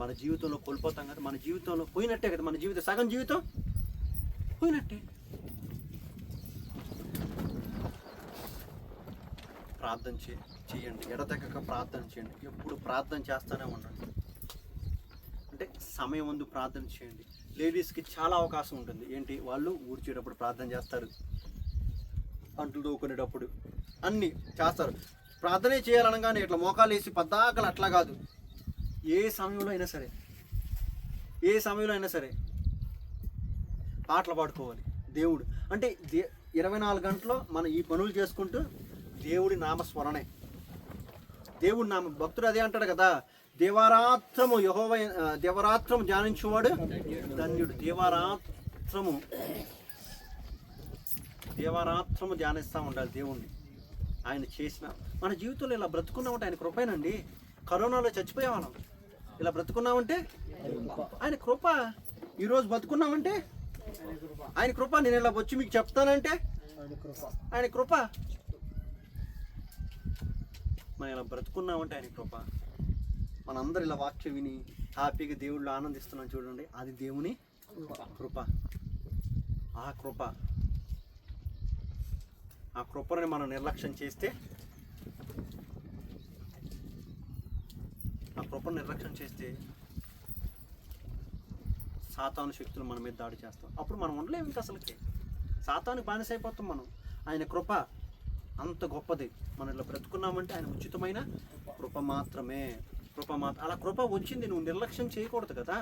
మన జీవితంలో కోల్పోతాం కదా. మన జీవితంలో పోయినట్టే కదా. మన జీవితం సగం జీవితం పోయినట్టే. ప్రార్థన చేయండి, ఎడతెగక ప్రార్థన చేయండి. ఎప్పుడు ప్రార్థన చేస్తూనే ఉండండి. అంటే సమయం ముందు ప్రార్థన చేయండి. లేడీస్కి చాలా అవకాశం ఉంటుంది. ఏంటి, వాళ్ళు ఊడ్చేటప్పుడు ప్రార్థన చేస్తారు, అంట్లు తోకునేటప్పుడు అన్నీ చేస్తారు. ప్రార్థనే చేయాలనగానే ఇట్లా మోకాలు వేసి పద్దాకలు అట్లా కాదు. ఏ సమయంలో అయినా సరే, ఏ సమయంలో అయినా సరే పాటలు పాడుకోవాలి. దేవుడు అంటే 24 గంటలు మనం ఈ పనులు చేసుకుంటూ దేవుడి నామస్మరణే. దేవుడి నామ భక్తుడు అదే అంటాడు కదా, దేవారాత్రము దేవరాత్రము ధ్యానించువాడు ధన్యుడు. దేవారాత్రము ధ్యానిస్తూ ఉండాలి దేవుణ్ణి. ఆయన చేసిన మన జీవితంలో ఇలా బ్రతుకున్నామంటే ఆయన కృపేనండి. కరోనాలో చచ్చిపోయేవాళ్ళం, ఇలా బ్రతుకున్నామంటే ఆయన కృప. ఈరోజు బతుకున్నామంటే ఆయన కృప. నేను ఇలా వచ్చి మీకు చెప్తానంటే ఆయన కృప. మనం ఇలా బ్రతుకున్నామంటే ఆయన కృప. మనందరూ ఇలా వాక్యం విని హ్యాపీగా దేవుళ్ళు ఆనందిస్తున్నాం చూడండి, అది దేవుని కృప. ఆ కృపని మనం నిర్లక్ష్యం చేస్తే, సాతాను శక్తులు మన మీద దాడి చేస్తాం. అప్పుడు మనం ఉండలేము ఇంకా అసలుకి. సాతానికి బానిస అయిపోతాం మనం. ఆయన కృప అంత గొప్పది. మనం ఇలా బ్రతుకున్నామంటే ఆయన ఉచితమైన కృప మాత్రమే. అలా కృప వచ్చింది, నువ్వు నిర్లక్ష్యం చేయకూడదు కదా.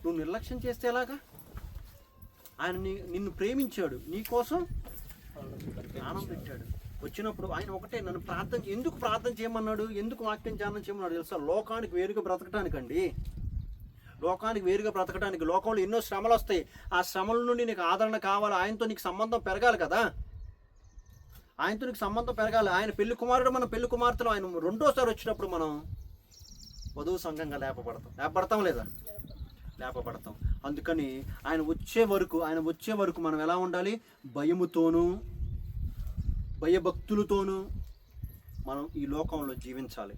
నువ్వు నిర్లక్ష్యం చేస్తే ఎలాగా? ఆయన నిన్ను ప్రేమించాడు, నీ కోసం ప్రాణం పెట్టాడు. వచ్చినప్పుడు ఆయన ఒకటే, నన్ను ఎందుకు ప్రార్థన చేయమన్నాడు, ఎందుకు వాక్యం ధ్యానం చేయమన్నాడు తెలుసా? లోకానికి వేరుగా బ్రతకటానికండి. లోకానికి వేరుగా బ్రతకడానికి. లోకంలో ఎన్నో శ్రమలు వస్తాయి. ఆ శ్రమల నుండి నీకు ఆదరణ కావాలి. ఆయనతో నీకు సంబంధం పెరగాలి కదా. ఆయనతో నీకు సంబంధం పెరగాలి. ఆయన పెళ్లి కుమారుడు, మనం పెళ్లి కుమార్తెలు. ఆయన రెండోసారి వచ్చినప్పుడు మనం వధువు సంఘంగా లేపబడతాం లేదా? లేపబడతాం. అందుకని ఆయన వచ్చే వరకు మనం ఎలా ఉండాలి? భయముతోనూ భయభక్తులతోనూ మనం ఈ లోకంలో జీవించాలి.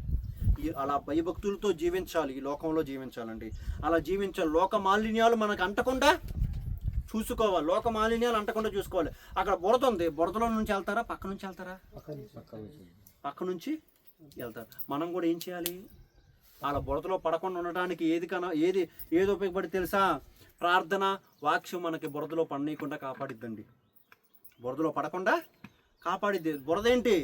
అలా భయభక్తులతో జీవించాలి, ఈ లోకంలో జీవించాలండి. అలా జీవించాలి. లోక మాలిన్యాలు మనకు అంటకుండా చూసుకోవాలి. లోక మాలిన్యాలు అంటకుండా చూసుకోవాలి. అక్కడ బురద ఉంది, బురదలో నుంచి వెళ్తారా, పక్క నుంచి వెళ్తారా? పక్క నుంచి వెళ్తారు. మనం కూడా ఏం చేయాలి? అలా బురదలో పడకుండా ఉండటానికి ఏది ఉపయోగపడి తెలుసా? ప్రార్థన, వాక్యం మనకి బురదలో పడనీయకుండా కాపాడిద్దండి. బురదలో పడకుండా కాపాడిద్ది. బురద ఏంటి?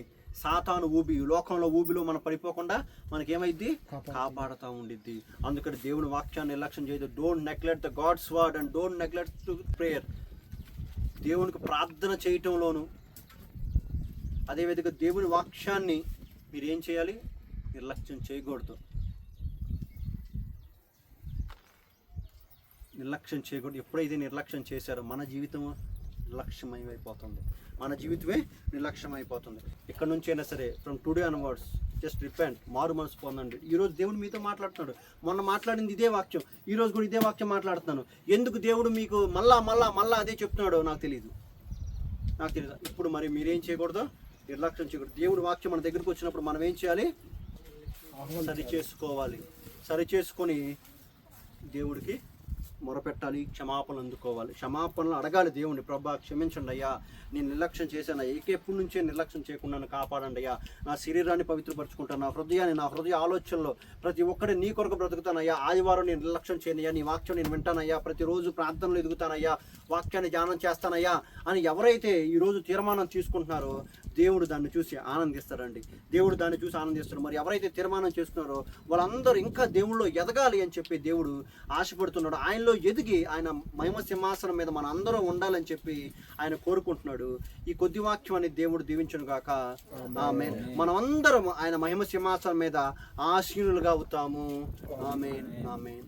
సాతాను ఊబి. లోకంలో ఊబిలో మనం పడిపోకుండా మనకేమైద్ది? కాపాడుతూ ఉండిద్ది. అందుకని దేవుని వాక్యాన్ని నిర్లక్ష్యం చేయదు. Don't neglect the God's word and don't neglect to prayer. దేవునికి ప్రార్థన చేయటంలోను, అదేవిధంగా దేవుని వాక్యాన్ని మీరు ఏం చేయాలి? నిర్లక్ష్యం చేయకూడదు. ఎప్పుడైతే నిర్లక్ష్యం చేశారో మన జీవితం నిర్లక్ష్యమైపోతుంది. మన జీవితమే నిర్లక్ష్యమైపోతుంది. ఇక్కడ నుంచి అయినా సరే, from today onwards just repent, మారు మనసు పొందండి. ఈరోజు దేవుడు మీతో మాట్లాడుతున్నాడు. మొన్న మాట్లాడింది ఇదే వాక్యం, ఈరోజు కూడా ఇదే వాక్యం మాట్లాడుతున్నాను. ఎందుకు దేవుడు మీకు మళ్ళా అదే చెప్తున్నాడో నాకు తెలియదు. ఇప్పుడు మరి మీరేం చేయకూడదు? నిర్లక్ష్యం చేయకూడదు. దేవుడు వాక్యం మన దగ్గరికి వచ్చినప్పుడు మనం ఏం చేయాలి? సరిచేసుకొని దేవుడికి మొరపెట్టాలి, క్షమాపణలు అందుకోవాలి, క్షమాపణలు అడగాలి దేవుణ్ణి. ప్రభా క్షమించండి అయ్యా, నేను నిర్లక్ష్యం చేశాను, ఎప్పటి నుంచే నిర్లక్ష్యం చేయకుండా కాపాడండి అయ్యా. నా శరీరాన్ని పవిత్రపరచుకుంటాను, నా హృదయ ఆలోచనలో ప్రతి ఒక్కటి నీ కొరకు బ్రతుకుతానయ్యా. ఆదివారం నేను నిర్లక్ష్యం చేయనయ్యా, నీ వాక్యం నేను వింటానయ్యా, ప్రతిరోజు ప్రార్థనలు ఎదుగుతానయ్యా, వాక్యాన్ని ధ్యానం చేస్తానయ్యా అని ఎవరైతే ఈరోజు తీర్మానం తీసుకుంటున్నారో దేవుడు దాన్ని చూసి ఆనందిస్తారండి. మరి ఎవరైతే తీర్మానం చేసుకున్నారో వాళ్ళందరూ ఇంకా దేవుళ్ళో ఎదగాలి అని చెప్పి దేవుడు ఆశపడుతున్నాడు. ఆయనలో ఎదిగి ఆయన మహిమ సింహాసనం మీద మన అందరం ఉండాలని చెప్పి ఆయన కోరుకుంటున్నాడు. ఈ కొద్ది వాక్యం అనేది దేవుడు దీవించును గాక. ఆమేన్. మనమందరం ఆయన మహిమ సింహాసనం మీద ఆసీనులుగా అవుతాము. ఆమేన్.